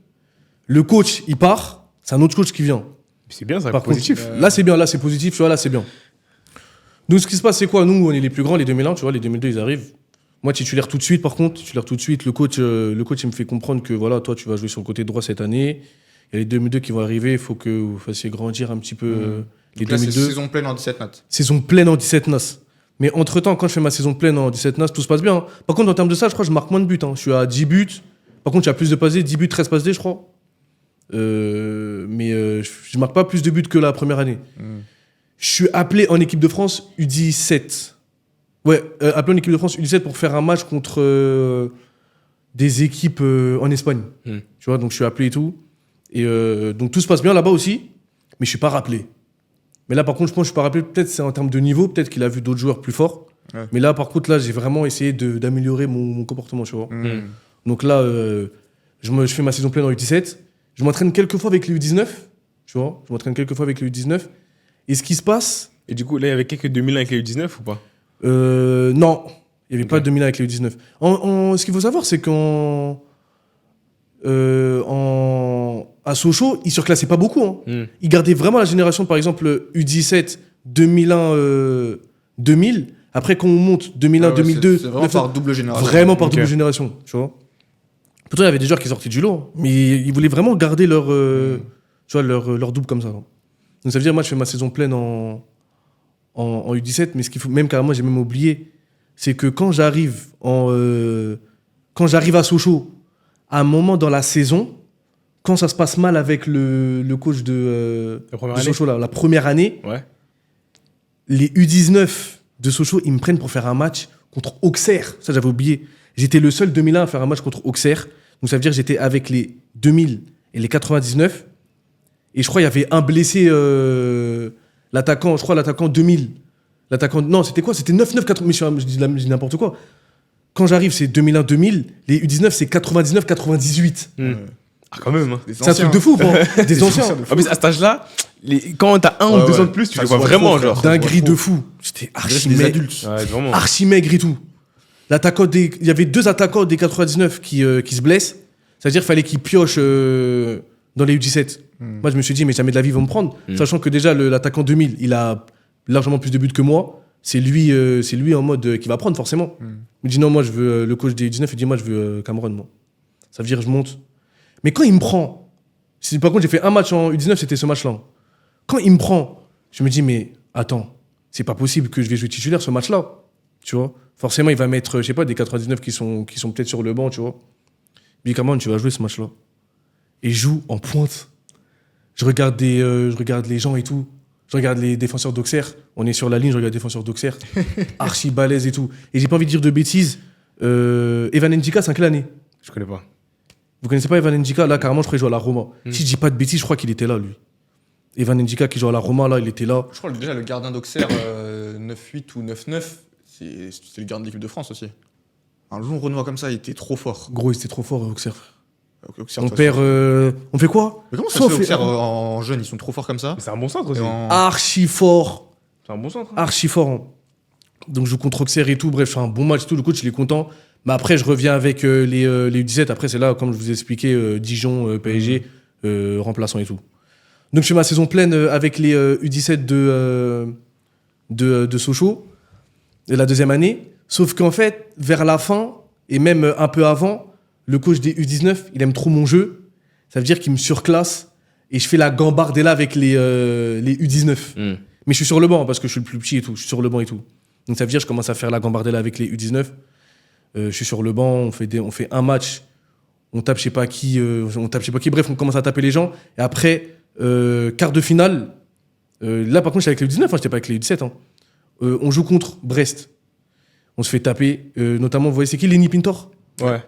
Speaker 2: Le coach, il part, c'est un autre coach qui vient.
Speaker 1: C'est bien, ça,
Speaker 2: Par
Speaker 1: positif.
Speaker 2: contre, là, c'est bien, là, c'est positif, tu vois, là, c'est bien. Donc, ce qui se passe, c'est quoi? Nous, on est les plus grands, les 2001, tu vois, les 2002, ils arrivent. Moi, titulaire tout de suite, par contre, Le coach, il me fait comprendre que, voilà, toi, tu vas jouer sur le côté droit cette année. Il y a les 2002 qui vont arriver, il faut que vous fassiez grandir un petit peu les
Speaker 3: Donc là,
Speaker 2: 2002.
Speaker 3: c'est saison pleine en 17 notes.
Speaker 2: Saison pleine en 17 NAS. Mais entre-temps, quand je fais ma saison pleine en 17 NAS, tout se passe bien. Hein. Par contre, en termes de ça, je crois que je marque moins de buts. Hein. Je suis à 10 buts. Par contre, il y a plus de passes D, 10 buts, 13 passes D, je crois. Mais je marque pas plus de buts que la première année. Je suis appelé en équipe de France U17. Ouais, appelé en équipe de France U17 pour faire un match contre des équipes en Espagne. Tu vois, donc je suis appelé et tout. Et donc tout se passe bien là-bas aussi, mais je suis pas rappelé. Mais là, par contre, je pense que je suis pas rappelé. Peut-être c'est en termes de niveau, peut-être qu'il a vu d'autres joueurs plus forts. Ouais. Mais là, par contre, là, j'ai vraiment essayé d'améliorer mon comportement, tu vois. Donc là, je fais ma saison pleine en U17. Je m'entraîne quelques fois avec les U19, tu vois. Et ce qui se passe...
Speaker 1: Et du coup, là, il y avait quelques 2000 avec les U19 ou pas?
Speaker 2: Non, il n'y avait pas de 2000 avec les U19. Ce qu'il faut savoir, c'est à Sochaux, ils surclassaient pas beaucoup. Hein. Ils gardaient vraiment la génération, par exemple, U17, 2001, 2000. Après, quand on monte 2001, 2002...
Speaker 3: C'est vraiment par double génération.
Speaker 2: Vraiment par double génération, tu vois. Pourtant, il y avait des joueurs qui sortaient du lot. Mais ils voulaient vraiment garder leur double comme ça. Donc ça veut dire, moi, je fais ma saison pleine en U17. Mais ce qu'il faut, même carrément, j'ai même oublié, c'est que quand j'arrive à Sochaux, à un moment dans la saison, quand ça se passe mal avec le coach de Sochaux, la première année, les U19 de Sochaux, ils me prennent pour faire un match contre Auxerre. Ça, j'avais oublié. J'étais le seul 2001 à faire un match contre Auxerre. Donc ça veut dire que j'étais avec les 2000 et les 99. Et je crois qu'il y avait un blessé, l'attaquant 2000. Non, c'était quoi? C'était 9-9-4. Mais je dis n'importe quoi. Quand j'arrive, c'est 2001-2000. Les U19, c'est 99-98.
Speaker 1: Ah, quand même. Hein.
Speaker 2: C'est un truc de fou, des anciens.
Speaker 1: Ah, mais à cet âge-là, quand t'as 1 ou 2 ans de plus, tu les vois vraiment, genre.
Speaker 2: Dinguerie de fou. J'étais archi maigre et tout. Il y avait 2 attaquants des 99 qui se blessent. C'est-à-dire qu'il fallait qu'ils piochent dans les U17. Moi, je me suis dit, mais jamais de la vie, ils vont me prendre. Sachant que déjà, l'attaquant 2000, il a largement plus de buts que moi. C'est lui en mode qui va prendre, forcément. Il me dit, non, moi, je veux le coach des U19. Il dit, moi, je veux Cameron, moi. Ça veut dire, je monte. Mais quand il me prend, par contre, j'ai fait un match en U19, c'était ce match-là. Quand il me prend, je me dis, mais attends, c'est pas possible que je vais jouer titulaire ce match-là. Tu vois? Forcément, il va mettre, je sais pas, des 99 qui sont peut-être sur le banc, tu vois. Il dit, Cameron, tu vas jouer ce match-là. Et je joue en pointe. Je regarde les gens et tout. Je regarde les défenseurs d'Auxerre. On est sur la ligne, je regarde les défenseurs d'Auxerre. Archi balèze et tout. Et j'ai pas envie de dire de bêtises. Evan Ndika, c'est en quelle année?
Speaker 1: Je connais pas.
Speaker 2: Vous connaissez pas Evan Ndika? Là, carrément, je crois qu'il joue à la Roma. Si je dis pas de bêtises, je crois qu'il était là, lui. Evan Ndika qui joue à la Roma, là, il était là.
Speaker 3: Je crois que déjà, le gardien d'Auxerre, 9-8 ou 9-9, c'est le gardien de l'équipe de France aussi. Un long Renoir comme ça, il était trop fort.
Speaker 2: Gros, il était trop fort, Auxerre.
Speaker 3: Auxerre,
Speaker 2: on perd. On fait quoi?
Speaker 3: Mais comment ça se fait Auxerre en jeune, ils sont trop forts comme ça?
Speaker 1: C'est un bon centre aussi.
Speaker 2: Archi fort.
Speaker 1: C'est un bon centre.
Speaker 2: Archi fort. Hein. Donc je joue contre Auxerre et tout. Bref, je fais un bon match et tout. Le coach, il est content. Mais après, je reviens avec les U17. Après, c'est là, comme je vous ai expliqué, Dijon, PSG. remplaçant et tout. Donc je fais ma saison pleine avec les U17 de Sochaux, la deuxième année. Sauf qu'en fait, vers la fin, et même un peu avant, le coach des U19, il aime trop mon jeu. Ça veut dire qu'il me surclasse et je fais la gambardella avec les U19. Mais je suis sur le banc parce que je suis le plus petit et tout. Je suis sur le banc et tout. Donc ça veut dire que je commence à faire la gambardella avec les U19. Je suis sur le banc, on fait un match, on tape je sais pas qui, bref, on commence à taper les gens. Et après, quart de finale, là par contre j'étais avec les U19, j'étais pas avec les U17. On joue contre Brest. On se fait taper, notamment, vous voyez c'est qui, Lenny Pintor?
Speaker 1: Ouais.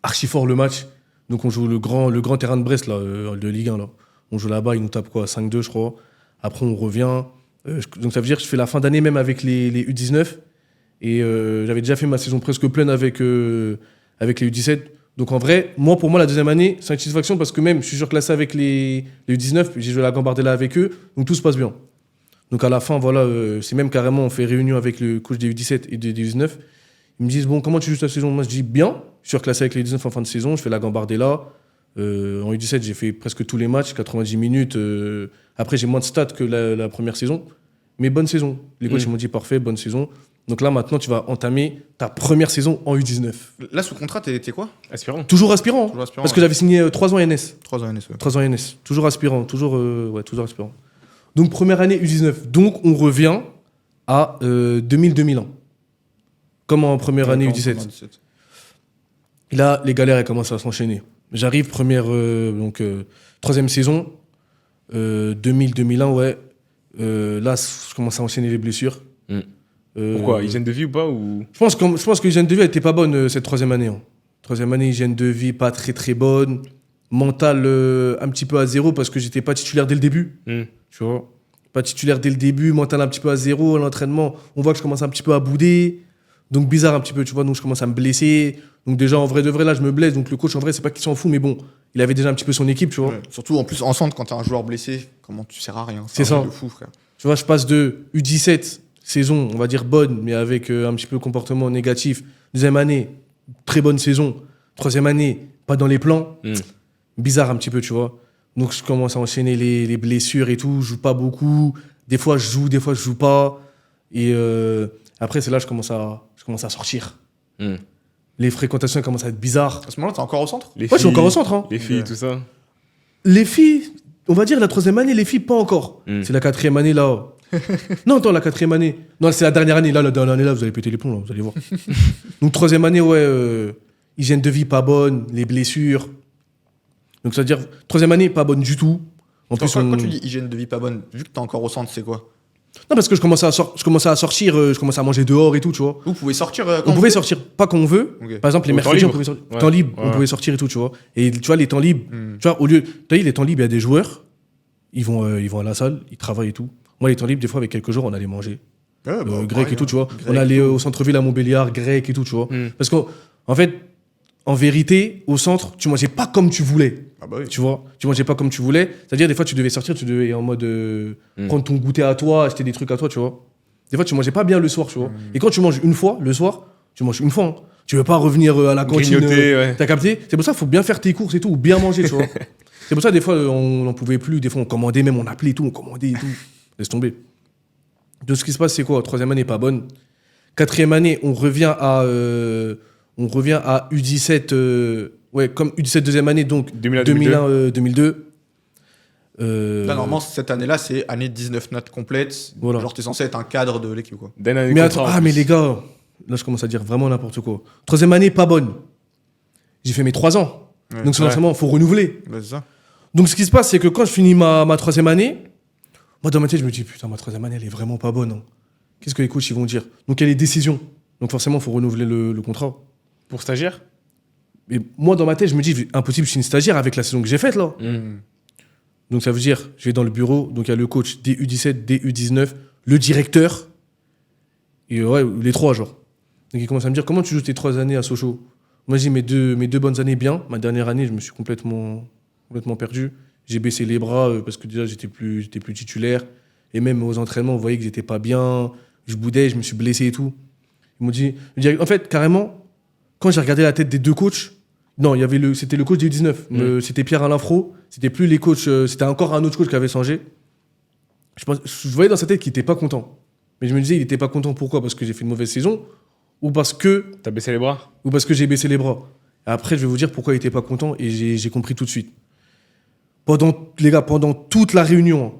Speaker 2: Archi fort le match. Donc on joue le grand terrain de Brest, là, de Ligue 1. Là. On joue là-bas, ils nous tapent quoi, 5-2 je crois. Après on revient. Donc ça veut dire que je fais la fin d'année même avec les U19. Et j'avais déjà fait ma saison presque pleine avec les U17. Donc en vrai, pour moi, la deuxième année, c'est une satisfaction parce que même je suis surclassé avec les U19, j'ai joué la gambardella avec eux, donc tout se passe bien. Donc à la fin, voilà, c'est même carrément, on fait réunion avec le coach des U17 et des U19. Ils me disent, bon, comment tu joues ta saison? Moi, je dis, bien, je suis surclassé avec les U19 en fin de saison, je fais la gambardella. En U17, j'ai fait presque tous les matchs, 90 minutes. Après, j'ai moins de stats que la première saison, mais bonne saison. Les coachs ils m'ont dit, parfait, bonne saison. Donc là, maintenant, tu vas entamer ta première saison en U19.
Speaker 3: Là, sous contrat, t'es quoi?
Speaker 1: Aspirant.
Speaker 2: Toujours aspirant. Toujours aspirant, parce que j'avais signé 3 ans NS.
Speaker 3: 3 ans NS, ouais.
Speaker 2: 3 ans NS. Toujours aspirant. Toujours aspirant. Donc, première année U19. Donc, on revient à 2000-2001. Comme en première année U17. Et là, les galères, elles commencent à s'enchaîner. J'arrive, troisième saison. 2000-2001, ouais. Là, je commence à enchaîner les blessures.
Speaker 1: Pourquoi? Hygiène de vie ou pas ou...
Speaker 2: Je pense que l'hygiène de vie n'était pas bonne cette troisième année. Troisième année, hygiène de vie pas très très bonne. Mental un petit peu à zéro parce que j'étais pas titulaire dès le début. Tu vois, pas titulaire dès le début, mental un petit peu à zéro. À l'entraînement, on voit que je commence un petit peu à bouder. Donc bizarre un petit peu, tu vois. Donc je commence à me blesser. Donc déjà, en vrai de vrai, là, je me blesse. Donc le coach, en vrai, c'est pas qu'il s'en fout, mais bon, il avait déjà un petit peu son équipe, tu vois.
Speaker 3: Ouais. Surtout en plus en centre, quand t'as un joueur blessé, comment tu sers à rien.
Speaker 2: C'est ça.
Speaker 3: De fou, frère.
Speaker 2: Tu vois, je passe de U17, saison, on va dire bonne, mais avec un petit peu comportement négatif. Deuxième année, très bonne saison. Troisième année, pas dans les plans. Bizarre un petit peu, tu vois. Donc je commence à enchaîner les blessures et tout. Je joue pas beaucoup. Des fois je joue, des fois je joue pas. Et après, c'est là que je commence à sortir. Les fréquentations commencent à être bizarres.
Speaker 3: À ce moment-là, t'es encore au centre?
Speaker 2: Je suis encore au centre.
Speaker 1: Les filles, tout ça.
Speaker 2: Les filles, on va dire la troisième année, les filles, pas encore. C'est la quatrième année, là. Non, attends, la quatrième année. Non, c'est la dernière année. Là, la dernière année, là, vous allez péter les plombs, là, vous allez voir. Donc, troisième année, ouais, hygiène de vie pas bonne, les blessures. Donc, ça veut dire, troisième année, pas bonne du tout. En plus,
Speaker 3: quand tu dis hygiène de vie pas bonne, vu que t'es encore au centre, c'est quoi?
Speaker 2: Non, parce que je commençais à sortir, je commençais à manger dehors et tout, tu vois.
Speaker 3: Vous pouvez sortir
Speaker 2: on pouvait sortir, pas quand on veut.
Speaker 3: Okay.
Speaker 2: Par exemple, les mercredis, on pouvait sortir. Temps libre, on pouvait sortir et tout, tu vois. Et tu vois, les temps libres, tu vois, au lieu. Tu vois, les temps libres, il y a des joueurs, ils vont à la salle, ils travaillent et tout. Moi, les temps libres, des fois, avec quelques jours, on allait manger. Grec et tout, tu vois. On allait au centre-ville à Montbéliard, grec et tout, tu vois. Parce qu'en fait, en vérité, au centre, tu mangeais pas comme tu voulais.
Speaker 3: Ah bah oui.
Speaker 2: Tu vois, tu mangeais pas comme tu voulais. C'est-à-dire, des fois, tu devais sortir, tu devais en mode prendre ton goûter à toi, acheter des trucs à toi, tu vois. Des fois, tu mangeais pas bien le soir, tu vois. Et quand tu manges une fois, le soir, tu manges une fois. Hein. Tu veux pas revenir à la cantine.
Speaker 1: Ouais.
Speaker 2: T'as capté? C'est pour ça qu'il faut bien faire tes courses et tout, ou bien manger, tu vois. C'est pour ça, des fois, on n'en pouvait plus. Des fois, on commandait, même on appelait et tout, on commandait et tout. Laisse tomber. Donc, ce qui se passe, c'est quoi? Troisième année, pas bonne. Quatrième année, on revient à U17, comme U17 deuxième année, donc 2001-2002.
Speaker 3: Là, normalement, cette année-là, c'est année 19 notes complète.
Speaker 2: Voilà.
Speaker 3: Genre, t'es censé être un cadre de l'équipe, quoi.
Speaker 2: Mais attends, mais les gars, là, je commence à dire vraiment n'importe quoi. Troisième année, pas bonne. J'ai fait mes 3 ans.
Speaker 3: Ouais.
Speaker 2: Donc, forcément, il faut renouveler.
Speaker 3: Ouais, c'est ça.
Speaker 2: Donc, ce qui se passe, c'est que quand je finis ma troisième année, moi, dans ma tête, je me dis, putain, ma troisième année, elle est vraiment pas bonne. Hein. Qu'est-ce que les coachs ils vont dire? Donc, il y a les décisions. Donc, forcément, il faut renouveler le contrat.
Speaker 1: Pour stagiaire?
Speaker 2: Et moi, dans ma tête, je me dis, impossible, je suis une stagiaire avec la saison que j'ai faite, là. Donc, ça veut dire, je vais dans le bureau, donc il y a le coach des U17, des U19, le directeur, et les 3, genre. Donc, il commence à me dire, comment tu joues tes 3 années à Sochaux? Moi, j'ai mes deux bonnes années bien. Ma dernière année, je me suis complètement perdu. J'ai baissé les bras parce que déjà, j'étais plus titulaire. Et même aux entraînements, vous voyez que j'étais pas bien. Je boudais, je me suis blessé et tout. Ils m'ont dit, en fait, carrément, quand j'ai regardé la tête des 2 coachs, Non, c'était le coach des U19. C'était Pierre-Alain Fro. C'était plus les coachs. C'était encore un autre coach qui avait changé. Je voyais dans sa tête qu'il n'était pas content. Mais je me disais, il n'était pas content. Pourquoi ? Parce que j'ai fait une mauvaise saison ou parce que
Speaker 1: T'as baissé les bras ?
Speaker 2: ou parce que j'ai baissé les bras. Après, je vais vous dire pourquoi il n'était pas content et j'ai compris tout de suite. Pendant toute la réunion,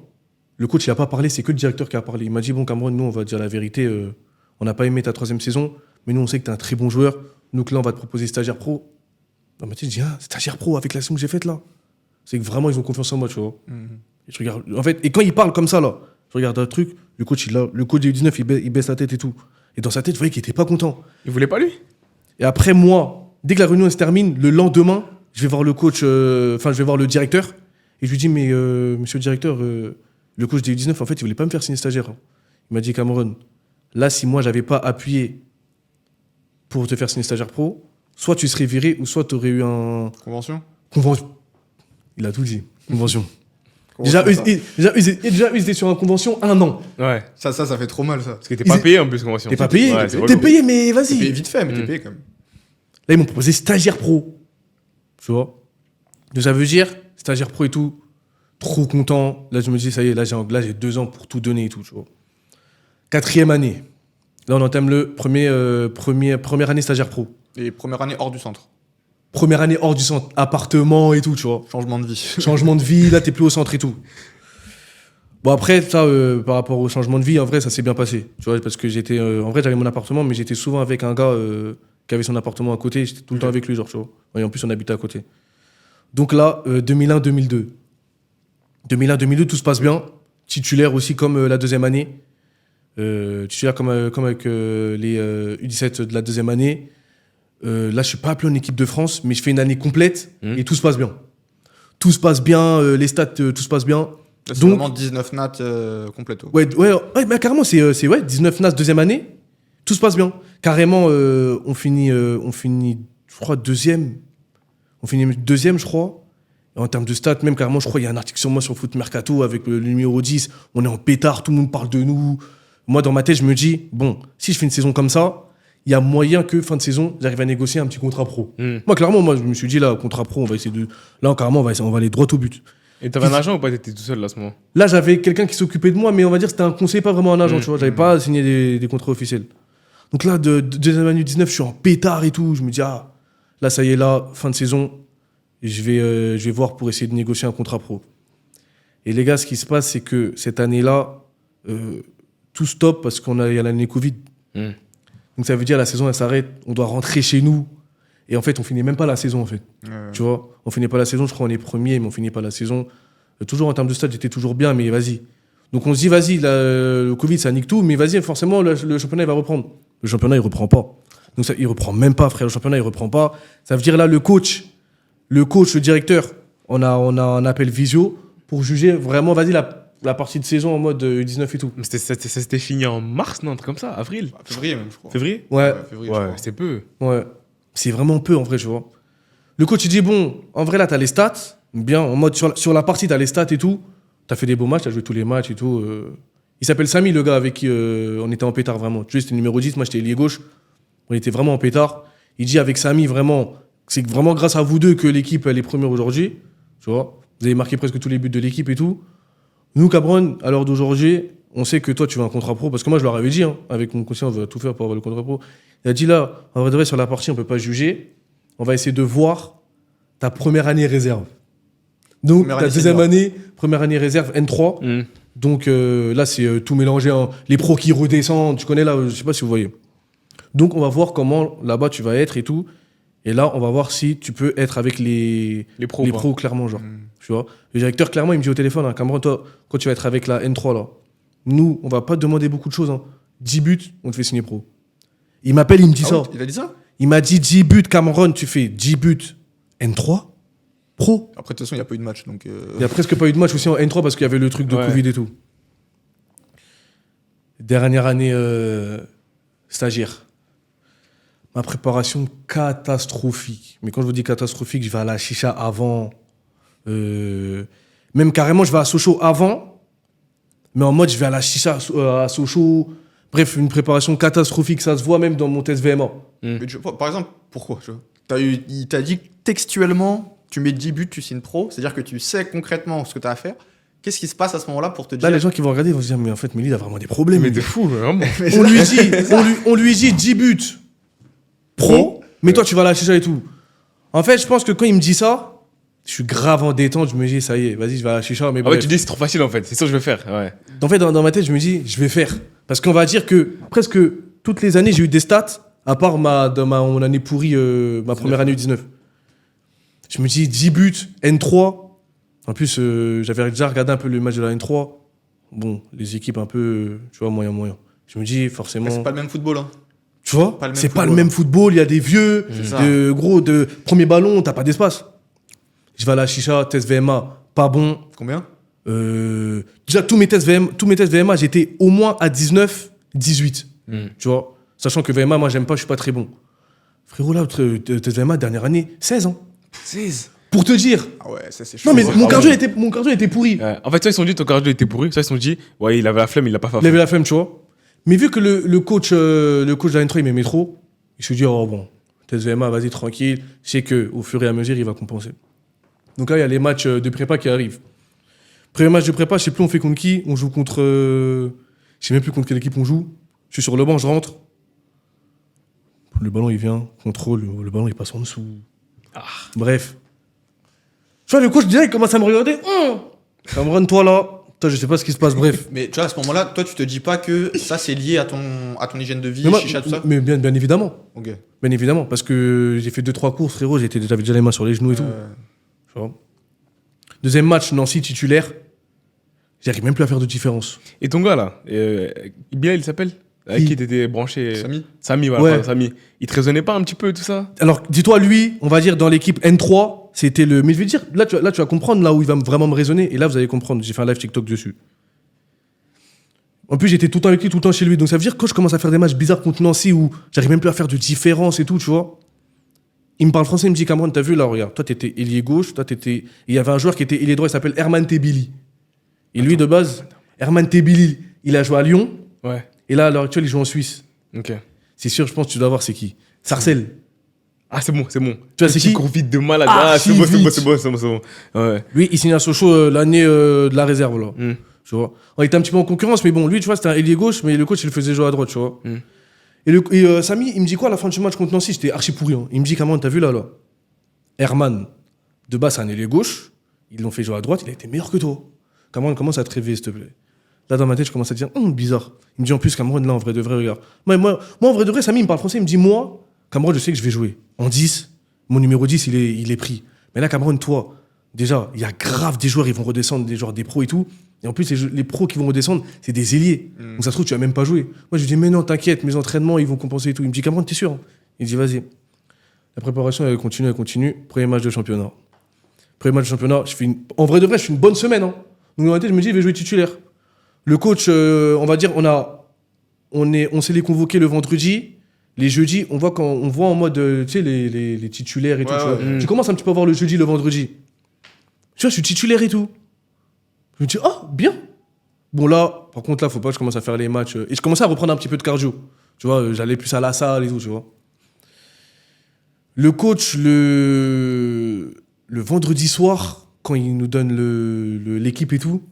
Speaker 2: le coach il n'a pas parlé, c'est que le directeur qui a parlé. Il m'a dit, bon Cameron, nous on va te dire la vérité, on n'a pas aimé ta 3e saison, mais nous on sait que tu es un très bon joueur, donc là on va te proposer stagiaire pro. Dans ma tête, je dis, stagiaire pro avec la saison que j'ai faite là. C'est que vraiment ils ont confiance en moi, tu vois. Et je regarde, en fait, et quand il parle comme ça là, je regarde un truc, le coach des U19 il baisse la tête et tout. Et dans sa tête, je voyais qu'il n'était pas content.
Speaker 1: Il voulait pas lui ?
Speaker 2: Et après, moi, dès que la réunion se termine, le lendemain, je vais voir le coach, je vais voir le directeur. Et je lui dis, mais monsieur le directeur, le coach des U19, en fait, il voulait pas me faire signer stagiaire. Il m'a dit, Cameron, là, si moi, j'avais pas appuyé pour te faire signer stagiaire pro, soit tu serais viré, ou soit tu aurais eu un...
Speaker 3: Convention.
Speaker 2: Il a tout dit. Convention. Déjà, eux, ils étaient sur une convention 1 an.
Speaker 1: Ouais.
Speaker 3: Ça fait trop mal, ça.
Speaker 1: Parce que t'es pas payé en plus, convention.
Speaker 2: T'es pas payé.
Speaker 1: Ouais, c'est
Speaker 2: T'es
Speaker 1: relou.
Speaker 2: payé, mais vas-y.
Speaker 3: T'es payé vite fait, mais t'es payé quand même.
Speaker 2: Là, ils m'ont proposé stagiaire pro. Tu vois. Donc, ça veut dire, stagiaire pro et tout, trop content. Là, je me dis, ça y est, là, j'ai 2 ans pour tout donner et tout, tu vois. 4e année. Là, on entame première année stagiaire pro.
Speaker 3: Et première année hors du centre.
Speaker 2: Première année hors du centre, appartement et tout, tu vois.
Speaker 3: Changement de vie.
Speaker 2: Changement de vie, là, t'es plus au centre et tout. Bon, après, ça, par rapport au changement de vie, en vrai, ça s'est bien passé. Tu vois, parce que j'étais... en vrai, j'avais mon appartement, mais j'étais souvent avec un gars qui avait son appartement à côté. J'étais tout le temps avec lui, genre, tu vois. Et en plus, on habitait à côté. Donc là, 2001-2002. 2001-2002, tout se passe bien. Titulaire aussi, comme la 2e année. Titulaire comme avec les U17 de la 2e année. Là, je suis pas appelé en équipe de France, mais je fais une année complète et tout se passe bien. Tout se passe bien, les stats, tout se passe bien.
Speaker 3: C'est
Speaker 2: Donc,
Speaker 3: vraiment 19 nat completo.
Speaker 2: ouais, bah, carrément, c'est 19 NAS 2e année. Tout se passe bien. Carrément, on finit, je crois, 2e. On finit 2e, je crois. Et en termes de stats, même carrément, je crois, il y a un article sur moi sur Foot Mercato avec le numéro 10. On est en pétard, tout le monde parle de nous. Moi, dans ma tête, je me dis, bon, si je fais une saison comme ça, il y a moyen que fin de saison, j'arrive à négocier un petit contrat pro. Moi, clairement, je me suis dit, là, contrat pro, on va essayer de... Là, carrément, on va aller droit au but.
Speaker 1: Et t'avais un agent ou pas ? T'étais tout seul là, à ce moment ?
Speaker 2: Là, j'avais quelqu'un qui s'occupait de moi, mais on va dire que c'était un conseiller, pas vraiment un agent, tu vois. J'avais pas signé des contrats officiels. Donc là, de 2e année 19, je suis en pétard et tout. Je me dis, là, ça y est, là, fin de saison, je vais voir pour essayer de négocier un contrat pro. Et les gars, ce qui se passe, c'est que cette année-là, tout stop parce qu'il y a l'année Covid. Donc ça veut dire la saison, elle s'arrête, on doit rentrer chez nous. Et en fait, on finit même pas la saison, en fait. Tu vois, on finit pas la saison, je crois on est premier, mais on finit pas la saison. Toujours en termes de stade, j'étais toujours bien, mais vas-y. Donc on se dit, vas-y, le Covid, ça nique tout, mais vas-y, forcément, le championnat, il va reprendre. Le championnat, il reprend pas. Donc ça, il reprend même pas, frère. Le championnat, il reprend pas. Ça veut dire là, le coach, le directeur, on a un appel visio pour juger vraiment, vas-y, la partie de saison en mode U19 et tout.
Speaker 1: Mais ça s'était fini en mars, non ? Un truc comme ça, avril ?
Speaker 3: Février même, je crois.
Speaker 1: Février ?
Speaker 2: Ouais.
Speaker 3: Février, je crois.
Speaker 1: C'était peu.
Speaker 2: Ouais. C'est vraiment peu, en vrai, tu vois. Le coach, il dit, bon, en vrai, là, t'as les stats. Bien, en mode, sur la partie, t'as les stats et tout. T'as fait des beaux matchs, t'as joué tous les matchs et tout. Il s'appelle Samy, le gars avec qui on était en pétard, vraiment. Tu sais, c'était le numéro 10, moi, j'étais ailier gauche. On était vraiment en pétard. Il dit, avec Samy, vraiment, c'est vraiment grâce à vous deux que l'équipe, elle est première aujourd'hui. Tu vois. Vous avez marqué presque tous les buts de l'équipe et tout. Nous, Cabron, à l'heure d'aujourd'hui, on sait que toi, tu veux un contrat pro. Parce que moi, je leur avais dit, avec mon conseiller, on va tout faire pour avoir le contrat pro. Il a dit là, en vrai de vrai, sur la partie, on peut pas juger. On va essayer de voir ta première année réserve. Donc, ta 2e année, première année réserve, N3. Donc là, c'est tout mélangé. Les pros qui redescendent, tu connais là, je sais pas si vous voyez. Donc, on va voir comment là-bas tu vas être et tout. Et là, on va voir si tu peux être avec les pros clairement, genre. Tu vois. Le directeur, clairement, il me dit au téléphone, Cameron, toi, quand tu vas être avec la N3, là, nous, on va pas te demander beaucoup de choses. 10 buts, on te fait signer pro. Il m'appelle, il me dit ça.
Speaker 3: Il a dit ça ?
Speaker 2: Il m'a dit 10 buts, Cameron, tu fais 10 buts, N3, pro.
Speaker 3: Après, de toute façon, il n'y a pas eu de match. Donc,
Speaker 2: Il n'y a presque pas eu de match aussi en N3 parce qu'il y avait le truc de Covid et tout. Dernière année stagiaire. Ma préparation catastrophique. Mais quand je vous dis catastrophique, je vais à la chicha avant. Même carrément, je vais à Sochaux avant. Mais en mode, je vais à la chicha à Sochaux. Bref, une préparation catastrophique. Ça se voit même dans mon test VMA.
Speaker 3: mais par exemple, pourquoi il t'a dit que textuellement, tu mets 10 buts, tu signes pro. C'est-à-dire que tu sais concrètement ce que tu as à faire. Qu'est-ce qui se passe à ce moment-là pour te dire...
Speaker 2: Là, les gens qui vont regarder vont se dire, mais en fait, Mélie, il a vraiment des problèmes.
Speaker 1: Mais de fou, vraiment.
Speaker 2: On lui dit 10 buts pro, mais toi, tu vas à la chicha et tout. En fait, je pense que quand il me dit ça, je suis grave en détente. Je me dis, ça y est, vas-y, je vais à la chicha. Mais
Speaker 1: Ouais, tu dis, c'est trop facile en fait. C'est ça que je vais faire. Ouais.
Speaker 2: En fait, dans ma tête, je me dis, je vais faire. Parce qu'on va dire que presque toutes les années, j'ai eu des stats, à part mon année pourrie, ma première année U19. Je me dis, 10 buts, N3. En plus, j'avais déjà regardé un peu le match de la N3. Bon, les équipes un peu, tu vois, moyen. Je me dis, forcément...
Speaker 3: C'est pas le même football, hein.
Speaker 2: Tu vois, c'est pas le même football. Il y a des vieux, de premier ballon, t'as pas d'espace. Je vais à la chicha, test VMA, pas bon.
Speaker 3: Combien
Speaker 2: Déjà, tous mes tests VMA, j'étais au moins à 19, 18. Tu vois, sachant que VMA, moi, j'aime pas, je suis pas très bon. Frérot, là, test VMA, dernière année, 16 ans.
Speaker 1: 16.
Speaker 2: Pour te dire.
Speaker 3: Ah ouais, ça c'est chaud.
Speaker 2: Non, mais mon cardio était pourri.
Speaker 1: En fait, ça, ils se sont dit ton cardio était pourri. Ça, ils se sont dit, ouais, il avait la flemme, il l'a pas fait.
Speaker 2: Il avait la flemme, tu vois. Mais vu que le coach de la N3, il m'aimait trop, il se dit, oh bon, test VMA, vas-y, tranquille. Je sais qu'au fur et à mesure, il va compenser. Donc là, il y a les matchs de prépa qui arrivent. Premier match de prépa, je sais plus on fait contre qui. On joue contre... je sais même plus contre quelle équipe on joue. Je suis sur le banc, je rentre. Le ballon, il vient, contrôle, le ballon, il passe en dessous. Bref. Tu vois, le coach, déjà, il commence à me regarder. Cameron, toi, là, toi, je sais pas ce qui se passe, bref.
Speaker 3: Mais tu vois, à ce moment-là, toi, tu te dis pas que ça, c'est lié à ton hygiène de vie, chicha, tout ça
Speaker 2: Mais bien évidemment.
Speaker 3: Ok.
Speaker 2: Bien évidemment, parce que j'ai fait 2-3 courses, frérot, j'avais déjà les mains sur les genoux et tout. Tu vois. Deuxième match, Nancy titulaire. J'arrive même plus à faire de différence.
Speaker 1: Et ton gars, là, Bilal, il s'appelle avec qui t'étais branché Samy, voilà,
Speaker 2: ouais.
Speaker 1: pardon, Samy. Il te raisonnait pas un petit peu, tout ça?
Speaker 2: Alors, dis-toi, lui, on va dire, dans l'équipe N3, c'était le... Mais je vais te dire, là, tu vas comprendre là où il va vraiment me raisonner. Et là, vous allez comprendre. J'ai fait un live TikTok dessus. En plus, j'étais tout le temps avec lui, tout le temps chez lui. Donc, ça veut dire que quand je commence à faire des matchs bizarres contre Nancy où j'arrive même plus à faire de différence et tout, tu vois. Il me parle français, il me dit, Cameron, t'as vu là, regarde, toi, t'étais ailier gauche, toi, t'étais... Et il y avait un joueur qui était ailier droit, il s'appelle Herman Tebili. Et lui, de base, Herman Tebili, il a joué à Lyon.
Speaker 1: Ouais.
Speaker 2: Et là, à l'heure actuelle, il joue en Suisse.
Speaker 1: Ok.
Speaker 2: C'est sûr, je pense que tu dois voir c'est qui. Sarcelles.
Speaker 1: Ah, c'est bon.
Speaker 2: Tu vois, c'est qui
Speaker 1: court vite de malade. C'est bon. Ouais.
Speaker 2: Lui, il signe à Sochaux l'année de la réserve, là. Tu vois. On était un petit peu en concurrence, mais bon, lui, tu vois, c'était un ailier gauche, mais le coach, il le faisait jouer à droite, tu vois. Et Samy, il me dit quoi à la fin du match contre Nancy? J'étais archi pourri. Hein. Il me dit, comment t'as vu là Herman, de base, c'est un ailier gauche. Ils l'ont fait jouer à droite, il a été meilleur que toi. Cameron, commence à te réveiller, s'il te plaît. Là, dans ma tête, je commence à dire, bizarre. Il me dit, en plus, Cameron, là, en vrai de vrai, regarde. Moi, en vrai de vrai, Samy, il me parle français, il me dit, moi, Cameron, je sais que je vais jouer. En 10, mon numéro 10, il est pris. Mais là, Cameron, toi, déjà, il y a grave des joueurs, ils vont redescendre, des joueurs, des pros et tout. Et en plus, les pros qui vont redescendre, c'est des ailiers. Donc ça se trouve, tu vas même pas jouer. Moi, je lui dis, mais non, t'inquiète, mes entraînements, ils vont compenser et tout. Il me dit, Cameron, t'es sûr? Il me dit, vas-y. La préparation, elle continue. Premier match de championnat. En vrai de vrai, je fais une bonne semaine. Hein. Donc dans ma tête, je me dis, je vais jouer titulaire. Le coach, on va dire, on s'est les convoqués le vendredi. Les jeudis, on voit en mode, tu sais, les titulaires et tout. Tu commences un petit peu à voir le jeudi, le vendredi. Tu vois, je suis titulaire et tout. Je me dis, bien. Bon, là, par contre, là, faut pas que je commence à faire les matchs. Et je commençais à reprendre un petit peu de cardio. Tu vois, j'allais plus à la salle et tout, tu vois. Le coach, le vendredi soir, quand il nous donne l'équipe et tout,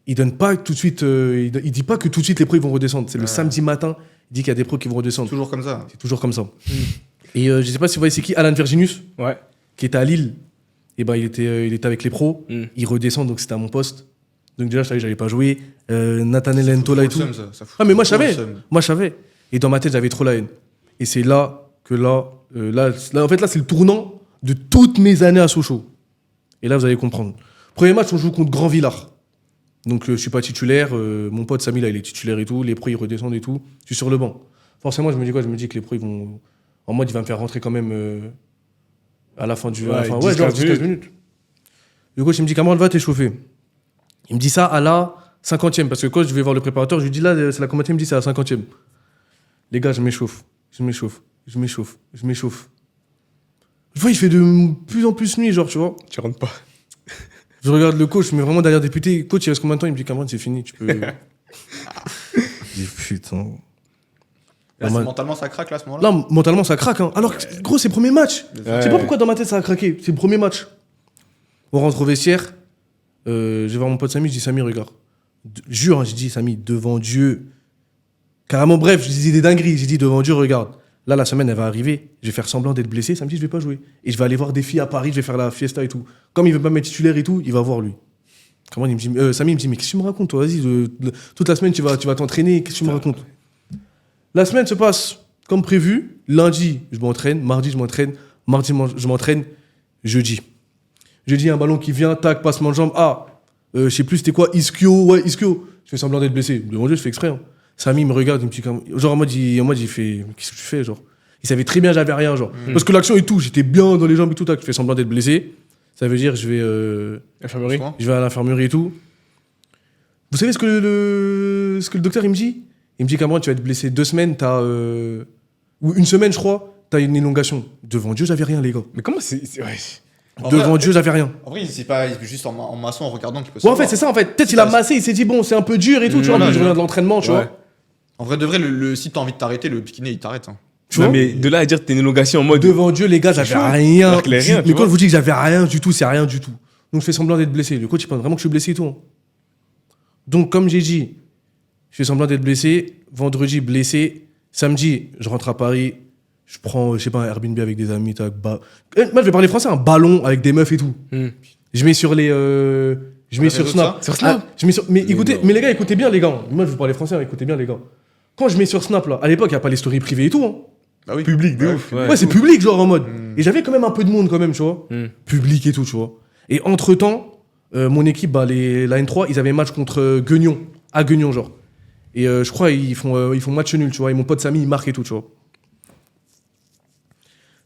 Speaker 2: il donne pas tout de suite. Il dit pas que tout de suite les pros ils vont redescendre. C'est le samedi matin, il dit qu'il y a des pros qui vont redescendre.
Speaker 3: Toujours comme ça.
Speaker 2: C'est toujours comme ça. Et je sais pas si vous voyez c'est qui, Alan Virginius, qui était à Lille. Et ben il était avec les pros. Il redescend, donc c'était à mon poste. Donc déjà je savais que j'allais pas jouer. Nathaniel Ntola et tout. Mais moi je savais. Et dans ma tête j'avais trop la haine. Et c'est là que en fait là c'est le tournant de toutes mes années à Sochaux. Et là vous allez comprendre. Premier match on joue contre Grand Villard. Donc je suis pas titulaire, mon pote Samy là il est titulaire et tout, les pros ils redescendent et tout, je suis sur le banc. Forcément je me dis quoi? Je me dis que les pros ils vont... En mode il va me faire rentrer quand même à la fin du... genre 10-15 minutes. Le coach il me dit Cameron va t'échauffer. Il me dit ça à la 50e, parce que quand je vais voir le préparateur, je lui dis là c'est la combattie, il me dit c'est à la 50e. Les gars je m'échauffe. Je vois il fait de plus en plus nuit genre tu vois.
Speaker 1: Tu rentres pas.
Speaker 2: Je regarde le coach, mais vraiment derrière des putains. Coach, il reste combien de temps? Il me dit, Cameron, c'est fini, tu peux. Je dis, putain.
Speaker 3: Là, mentalement, ça craque là, à ce moment-là.
Speaker 2: Là, mentalement, ça craque. Hein. Alors, gros, c'est le premier match. Je sais pas pourquoi dans ma tête ça a craqué. C'est le premier match. On rentre au vestiaire. Je vais voir mon pote Samy. Je dis, Samy, regarde. Jure, hein, j'ai dit, Samy, devant Dieu. Carrément, bref, je dis des dingueries. J'ai dit, devant Dieu, regarde. Là, la semaine, elle va arriver. Je vais faire semblant d'être blessé. Samedi, je vais pas jouer. Et je vais aller voir des filles à Paris. Je vais faire la fiesta et tout. Comme il veut pas mettre titulaire et tout, il va voir lui. Comment il me dit, Samy, il me dit, mais qu'est-ce que tu me racontes, toi? Vas-y, toute la semaine, tu vas t'entraîner. Qu'est-ce que tu me racontes? La semaine se passe comme prévu. Lundi, je m'entraîne. Mardi, je m'entraîne. Mardi, je m'entraîne. Jeudi, un ballon qui vient, tac, passement de jambe. Ah, je sais plus, c'était quoi? Ischio. Ouais, ischio. Je fais semblant d'être blessé. Devant Dieu, je fais exprès. Hein. Samy me regarde, il me dit comme. Genre, en mode, il fait. Qu'est-ce que tu fais, genre? Il savait très bien, j'avais rien, genre. Parce que l'action et tout, j'étais bien dans les jambes et tout, tac. Je fais semblant d'être blessé. Ça veut dire, je vais.
Speaker 1: Infirmerie.
Speaker 2: Je vais à l'infirmerie et tout. Vous savez ce que le docteur, il me dit? Il me dit, Cameron, tu vas être blessé 2 semaines, ou 1 semaine, je crois, t'as une élongation. Devant Dieu, j'avais rien, les gars.
Speaker 1: Mais comment c'est. Ouais.
Speaker 2: Devant Dieu, j'avais rien.
Speaker 3: En vrai, c'est pas juste en massant, en regardant qu'il peut
Speaker 2: Ouais, en fait, c'est ça, en fait. Peut-être il a massé, il s'est dit, bon, c'est un peu dur et tout, tu vois, mais je reviens de l'entraînement, tu vois.
Speaker 3: En vrai, de vrai, si t'as envie de t'arrêter, le kiné, il t'arrête. Hein.
Speaker 1: Tu vois, mais de là à dire que t'es une élongation en mode.
Speaker 2: Devant Dieu, les gars, j'avais rien.
Speaker 1: Le
Speaker 2: coach vous dit que j'avais rien du tout, c'est rien du tout. Donc je fais semblant d'être blessé. Le coach, il pense vraiment que je suis blessé et tout. Hein. Donc, comme j'ai dit, je fais semblant d'être blessé. Vendredi, blessé. Samedi, je rentre à Paris. Je prends, je sais pas, un Airbnb avec des amis. Moi, je vais parler français, un ballon avec des meufs et tout. Je mets sur les. Je mets sur Snap.
Speaker 1: Sur Snap
Speaker 2: mais écoutez, mais les gars, écoutez bien, les gars. Moi, je vous parlais français, écoutez bien, les gars. Quand je mets sur Snap, là, à l'époque, il n'y a pas les stories privées et tout. Hein.
Speaker 3: Ah oui.
Speaker 1: Public, de ouf.
Speaker 2: Ouais, c'est public, genre en mode. Et j'avais quand même un peu de monde, quand même, tu vois. Public et tout, tu vois. Et entre-temps, mon équipe, la N3, ils avaient un match contre Guignon. À Guignon, genre. Et je crois ils font match nul, tu vois. Et mon pote Samy, il marque et tout, tu vois.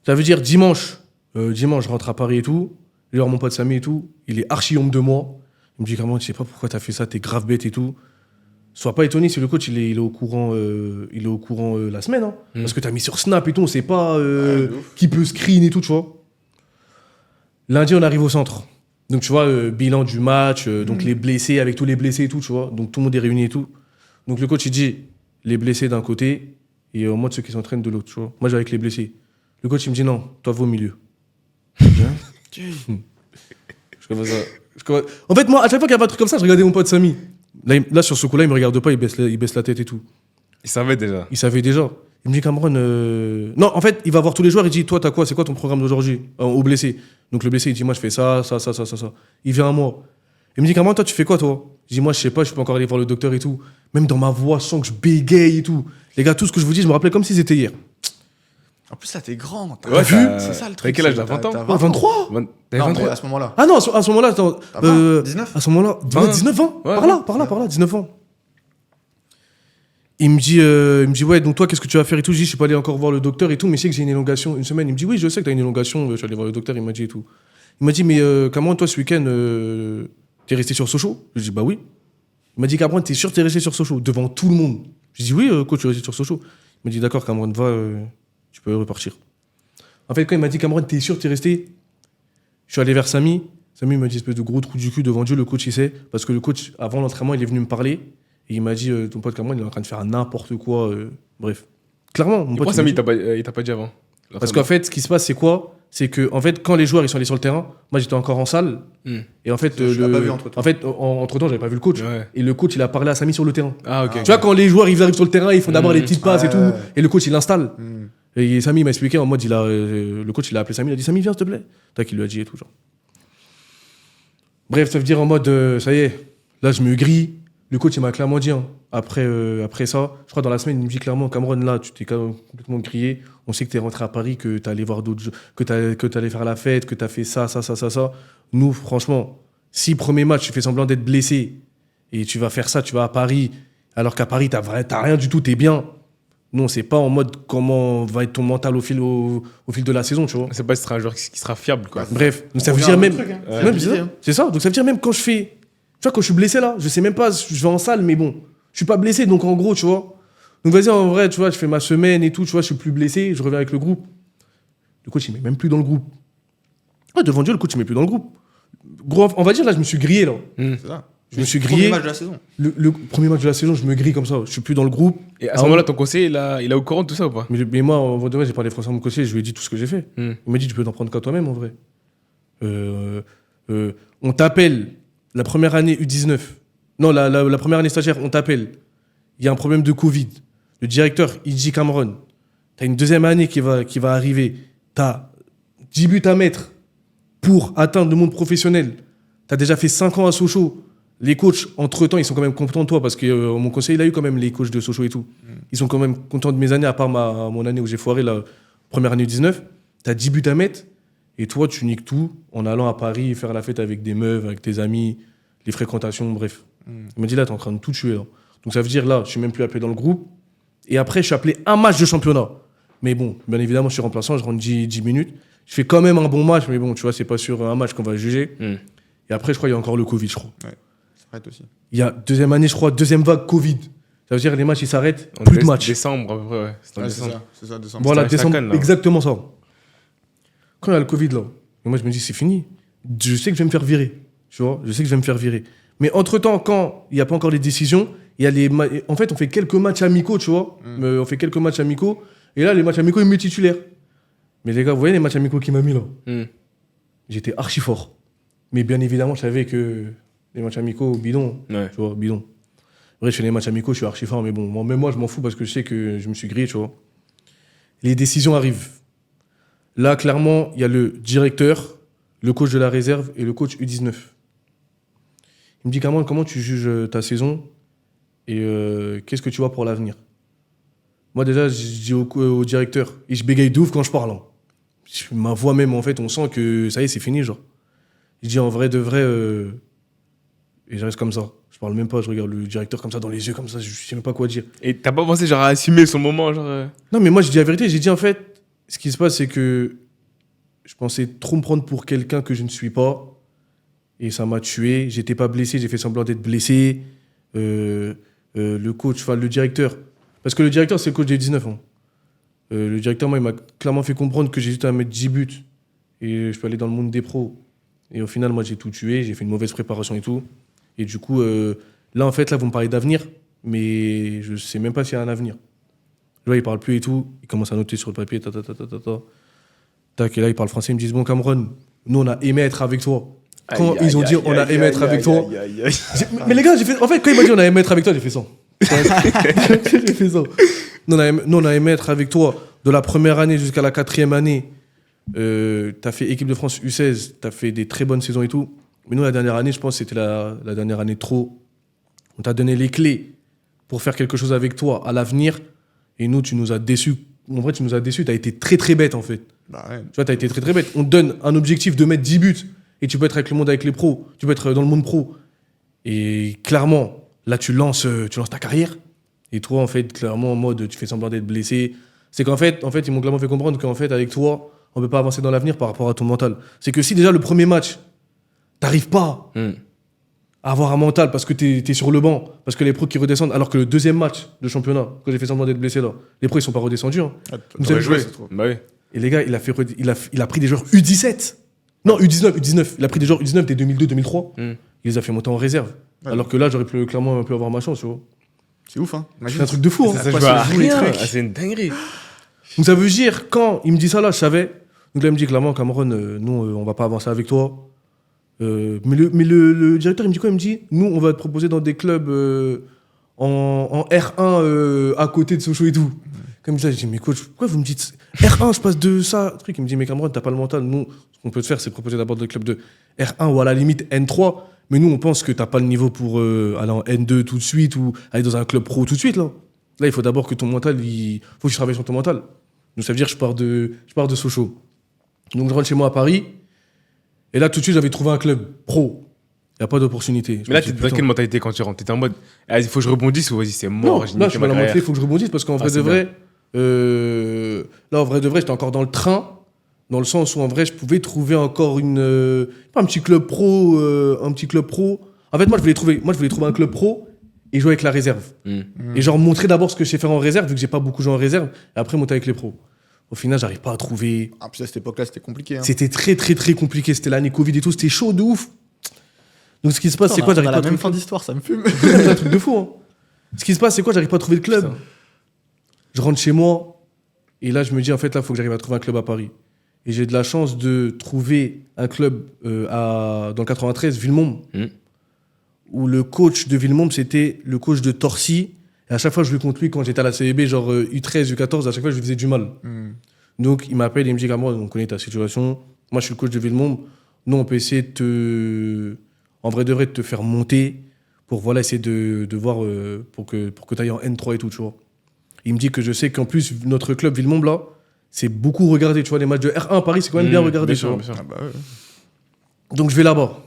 Speaker 2: Ça veut dire dimanche, je rentre à Paris et tout. Je vais voir mon pote Samy et tout. Il est archi honte de moi. Il me dit, comment, je sais pas pourquoi t'as fait ça, t'es grave bête et tout. Sois pas étonné si le coach il est au courant la semaine. Hein. Parce que t'as mis sur Snap et tout, on sait pas qui peut screen et tout, tu vois. Lundi, on arrive au centre. Donc, tu vois, bilan du match, donc les blessés, avec tous les blessés et tout, tu vois. Donc, tout le monde est réuni et tout. Donc, le coach, il dit les blessés d'un côté et au moins ceux qui s'entraînent de l'autre, tu vois. Moi, j'ai avec les blessés. Le coach, il me dit non, toi, va au milieu. Je commence à... En fait, moi, à chaque fois qu'il y avait un truc comme ça, je regardais mon pote Samy. Là, sur ce coup-là, il me regarde pas, il baisse la tête et tout.
Speaker 1: Il savait déjà.
Speaker 2: Il me dit, Cameron, non, en fait, il va voir tous les joueurs, il dit, toi, t'as quoi? C'est quoi ton programme d'aujourd'hui? Au blessé. Donc le blessé, il dit, moi, je fais ça. Il vient à moi. Il me dit, Cameron, toi, tu fais quoi, toi? Je dis, moi, je sais pas, je peux encore aller voir le docteur et tout. Même dans ma voix, je sens que je bégaye et tout. Les gars, tout ce que je vous dis, je me rappelais comme si c'était hier.
Speaker 3: En plus, là, t'es grand.
Speaker 2: T'as vu?
Speaker 3: C'est ça le truc.
Speaker 1: T'as quel âge? T'as 20 ans?
Speaker 2: 23?
Speaker 1: T'avais 23
Speaker 3: à ce moment-là.
Speaker 2: Ah non, à ce moment-là, attends.
Speaker 3: 19
Speaker 2: À ce moment-là, 19 ans.
Speaker 1: Ouais,
Speaker 2: par là, 19 ans. Il me dit, ouais, donc toi, qu'est-ce que tu vas faire et tout? Je dis, je suis pas allé encore voir le docteur et tout, mais je sais que j'ai une élongation 1 semaine. Il me dit, oui, je sais que t'as une élongation, je suis allé voir le docteur, il m'a dit et tout. Il m'a dit, mais Cameron, toi, ce week-end, t'es resté sur Sochaux? Je dis, bah oui. Il m'a dit, Cameron, t'es sûr que t'es resté sur Sochaux? Devant tout le monde. Je dis, oui, coach, je suis resté sur Sochaux. Il m'a dit, d'accord, Cameron, va, tu peux repartir. En fait, quand il m'a dit, Cameron, t'es sûr que t'es resté? Je suis allé vers Samy. Samy m'a dit, espèce de gros trou du cul devant Dieu, le coach, il sait. Parce que le coach, avant l'entraînement, il est venu me parler. Et il m'a dit, ton pote Cameron, il est en train de faire n'importe quoi. Bref. Clairement, mon pote.
Speaker 1: Pourquoi Samy, il t'a pas dit avant?
Speaker 2: Parce qu'en fait, ce qui se passe, c'est quoi? C'est que, en fait, quand les joueurs ils sont allés sur le terrain, moi j'étais encore en salle. Et en fait,
Speaker 3: je l'ai pas vu entre-temps.
Speaker 2: En fait, entre-temps, j'avais pas vu le coach.
Speaker 1: Ouais.
Speaker 2: Et le coach, il a parlé à Samy sur le terrain.
Speaker 1: Ah, ok.
Speaker 2: Tu vois, quand les joueurs ils arrivent sur le terrain, ils font d'abord les petites passes et tout. Et le coach, il l'installe. Et Samy m'a expliqué en mode, le coach, il a appelé Samy, il a dit, Samy, viens, s'il te plaît. Tac, il lui a dit et tout, genre. Bref, ça veut dire en mode, ça y est, là, je me grille. Le coach, il m'a clairement dit, hein, après ça, je crois dans la semaine, il me dit clairement, Cameron, là, tu t'es complètement grillé. On sait que t'es rentré à Paris, que t'es allé voir d'autres jeux, que t'allais faire la fête, que t'as fait ça. Nous, franchement, si premier match, tu fais semblant d'être blessé et tu vas faire ça, tu vas à Paris, alors qu'à Paris, t'as rien du tout, t'es bien. Nous, on sait pas en mode comment va être ton mental au fil de la saison, tu vois.
Speaker 1: C'est pas si ce sera un joueur qui sera fiable, quoi.
Speaker 2: Bref, donc ça veut dire même.
Speaker 3: Truc,
Speaker 2: C'est ça. Donc ça veut dire même quand je fais. Tu vois, quand je suis blessé là, je sais même pas, je vais en salle, mais bon, je suis pas blessé, donc en gros, tu vois. Donc vas-y, en vrai, tu vois, je fais ma semaine et tout, tu vois, je suis plus blessé, je reviens avec le groupe. Le coach, il met même plus dans le groupe. Ouais, devant Dieu, le coach, il met plus dans le groupe. Gros, on va dire, là, je me suis grillé, là.
Speaker 3: C'est ça.
Speaker 2: Je me suis grillé.
Speaker 3: Le premier match de la saison.
Speaker 2: Le premier match de la saison, je me grille comme ça. Je suis plus dans le groupe.
Speaker 1: Et à ce moment-là, ton conseiller, il est au courant de tout ça ou pas?
Speaker 2: Mais moi, en vrai, j'ai parlé français à mon conseiller, je lui ai dit tout ce que j'ai fait. Il m'a dit, tu peux t'en prendre qu'à toi-même, en vrai. On t'appelle la première année U19. Non, la première année stagiaire, on t'appelle. Il y a un problème de Covid. Le directeur, il dit Cameron. T'as une deuxième année qui va arriver. T'as 10 buts à mettre pour atteindre le monde professionnel. T'as déjà fait 5 ans à Sochaux. Les coachs, entre-temps, ils sont quand même contents de toi parce que mon conseil, il a eu quand même les coachs de Sochaux et tout. Ils sont quand même contents de mes années, à part mon année où j'ai foiré, la première année U19. T'as 10 buts à mettre et toi, tu niques tout en allant à Paris faire la fête avec des meufs, avec tes amis, les fréquentations, bref. Il m'a dit là, t'es en train de tout tuer. Là. Donc ça veut dire là, je suis même plus appelé dans le groupe. Et après, je suis appelé un match de championnat. Mais bon, bien évidemment, je suis remplaçant, je rentre 10 minutes. Je fais quand même un bon match, mais bon, tu vois, c'est pas sur un match qu'on va juger. Et après, je crois qu'il y a encore le Covid, je crois.
Speaker 3: Ouais, ça s'arrête aussi.
Speaker 2: Il y a deuxième année, je crois, deuxième vague Covid. Ça veut dire les matchs, ils s'arrêtent, plus de matchs.
Speaker 1: Décembre, à peu près, ouais.
Speaker 3: C'est ça, décembre.
Speaker 2: Voilà,
Speaker 1: C'était
Speaker 2: décembre,
Speaker 1: Chacan, là.
Speaker 2: exactement ça. Quand il y a le Covid, là, et moi, je me dis, c'est fini. Je sais que je vais me faire virer. Tu vois, je sais que je vais me faire virer. Mais entre-temps, quand il n'y a pas encore les décisions, il y a en fait, on fait quelques matchs amicaux, tu vois. On fait quelques matchs amicaux. Et là, les matchs amicaux, ils me mettent titulaire. Mais les gars, vous voyez les matchs amicaux qu'il m'a mis là J'étais archi fort. Mais bien évidemment, je savais que les matchs amicaux, bidon.
Speaker 1: Ouais.
Speaker 2: Tu vois, bidon. Vrai, je fais les matchs amicaux, je suis archi fort. Mais bon, même moi, je m'en fous parce que je sais que je me suis grillé, tu vois. Les décisions arrivent. Là, clairement, il y a le directeur, le coach de la réserve et le coach U19. Il me dit, comment tu juges ta saison et qu'est-ce que tu vois pour l'avenir? Moi, déjà, je dis au directeur, et je bégaye de ouf quand je parle. Hein. Ma voix même, en fait, on sent que ça y est, c'est fini, genre. Je dis en vrai de vrai, et je reste comme ça. Je parle même pas, je regarde le directeur comme ça dans les yeux, comme ça, je sais même pas quoi dire.
Speaker 1: Et t'as pas pensé genre à assumer son moment, genre
Speaker 2: Non, mais moi, je dis la vérité. J'ai dit, en fait, ce qui se passe, c'est que je pensais trop me prendre pour quelqu'un que je ne suis pas. Et ça m'a tué. J'étais pas blessé, j'ai fait semblant d'être blessé. Le coach, enfin, le directeur. Parce que le directeur, c'est le coach des 19 ans. Le directeur, moi, il m'a clairement fait comprendre que j'ai juste à mettre 10 buts. Et je peux aller dans le monde des pros. Et au final, moi, j'ai tout tué. J'ai fait une mauvaise préparation et tout. Et du coup, là, en fait, là, vous me parlez d'avenir. Mais je sais même pas s'il y a un avenir. Là, il parle plus et tout. Il commence à noter sur le papier. Tac, et là, il parle français. Ils me disent, bon, Cameron, nous, on a aimé être avec toi. Quand ils ont dit, on a aimé être avec toi. Mais les gars, en fait, quand il m'a dit, on a aimé être avec toi, j'ai fait ça. J'ai fait ça. Nous, on a aimé être avec toi de la première année jusqu'à la 4e année. T'as fait équipe de France U16, t'as fait des très bonnes saisons et tout. Mais nous, la dernière année, je pense que c'était la dernière année trop. On t'a donné les clés pour faire quelque chose avec toi à l'avenir. Et nous, tu nous as déçus. En vrai, tu nous as déçus. T'as été très, très bête, en fait.
Speaker 3: Bah ouais.
Speaker 2: Tu vois, t'as été très, très bête. On te donne un objectif de mettre 10 buts. Et tu peux être avec le monde, avec les pros. Tu peux être dans le monde pro. Et clairement, là, tu lances ta carrière. Et toi, en fait, clairement, en mode, tu fais semblant d'être blessé. C'est qu'en fait, ils m'ont clairement fait comprendre qu'en fait, avec toi, on ne peut pas avancer dans l'avenir par rapport à ton mental. C'est que si déjà le premier match, t'arrives pas à avoir un mental parce que t'es sur le banc, parce que les pros qui redescendent, alors que le deuxième match de championnat, quand j'ai fait semblant d'être blessé là, les pros ils sont pas redescendus. Hein.
Speaker 3: Ah,
Speaker 2: Vous
Speaker 3: t'aurais
Speaker 2: avez
Speaker 3: joué,
Speaker 2: joué.
Speaker 3: c'est trop.
Speaker 1: Bah oui.
Speaker 2: Et les gars, il a pris des joueurs U17. Non, U19. Il a pris des joueurs U19 dès 2002-2003. Il les a fait monter en réserve.
Speaker 3: Ouais.
Speaker 2: Alors que là, j'aurais pu clairement un peu avoir ma chance, tu vois.
Speaker 3: C'est ouf, hein. Imagine.
Speaker 2: C'est un truc de fou. Hein.
Speaker 1: Ça
Speaker 3: quoi,
Speaker 1: joue à
Speaker 3: se joue, les
Speaker 1: rien.
Speaker 3: trucs.
Speaker 1: Ah, c'est une dinguerie.
Speaker 2: Donc ça veut dire, quand il me dit ça là, je savais. Donc là, il me dit clairement, Cameron, nous, on va pas avancer avec toi. Mais le directeur, il me dit quoi? Il me dit, nous, on va te proposer dans des clubs en R1 à côté de Sochaux et tout. Comme ça, je dis, mais coach, pourquoi vous me dites R1, je passe de ça truc. Il me dit, mais Cameron, t'as pas le mental. Nous, ce qu'on peut te faire, c'est proposer d'abord des clubs de R1 ou à la limite N3. Mais nous, on pense que t'as pas le niveau pour aller en N2 tout de suite ou aller dans un club pro tout de suite. Là, il faut d'abord que ton mental, faut que tu travailles sur ton mental. Donc ça veut dire que je pars de Sochaux. Donc je rentre chez moi à Paris. Et là, tout de suite, j'avais trouvé un club pro. Il n'y a pas d'opportunité.
Speaker 1: Mais là, t'es dans quelle mentalité quand tu rentres? T'étais en mode, il faut que je rebondisse ou vas-y, c'est mort,
Speaker 2: Non,
Speaker 1: j'ai
Speaker 2: là,
Speaker 1: niqué
Speaker 2: je suis
Speaker 1: ma
Speaker 2: dans la
Speaker 1: carrière.
Speaker 2: mentalité, il faut que je rebondisse parce qu'en vrai
Speaker 1: c'est
Speaker 2: de vrai, là, en vrai de vrai, j'étais encore dans le train, dans le sens où en vrai, je pouvais trouver encore un petit club pro, En fait, moi, je voulais trouver un club pro et jouer avec la réserve. Et genre montrer d'abord ce que je sais faire en réserve, vu que j'ai pas beaucoup joué en réserve, et après monter avec les pros. Au final, j'arrive pas à trouver.
Speaker 3: Ah, puis à cette époque-là, c'était compliqué. Hein.
Speaker 2: C'était très, très, très compliqué. C'était l'année Covid et tout, c'était chaud de ouf. Donc ce qui se passe, c'est quoi? J'arrive pas à
Speaker 3: la même
Speaker 2: trouver
Speaker 3: fin d'histoire, ça me fume.
Speaker 2: C'est un truc de fou. Hein. Ce qui se passe, c'est quoi? J'arrive pas à trouver le club.
Speaker 1: Putain.
Speaker 2: Je rentre chez moi et là, je me dis, en fait, là, il faut que j'arrive à trouver un club à Paris. Et j'ai de la chance de trouver un club dans le 93, Villemomble, où le coach de Villemomble, c'était le coach de Torcy. Et à chaque fois, je jouais contre lui quand j'étais à la CEB, genre U13, U14, à chaque fois, je lui faisais du mal. Donc, il m'appelle, il me dit, moi, on connaît ta situation. Moi, je suis le coach de Villemomble. Nous, on peut essayer en vrai de vrai, de te faire monter pour voilà, essayer de voir pour que tu ailles en N3 et tout, tu vois. Il me dit que je sais qu'en plus, notre club Villemomble, là, c'est beaucoup regardé, tu vois. Les matchs de R1 à Paris, c'est quand même bien regardé, tu vois.
Speaker 3: Ah bah ouais.
Speaker 2: Donc, je vais là-bas.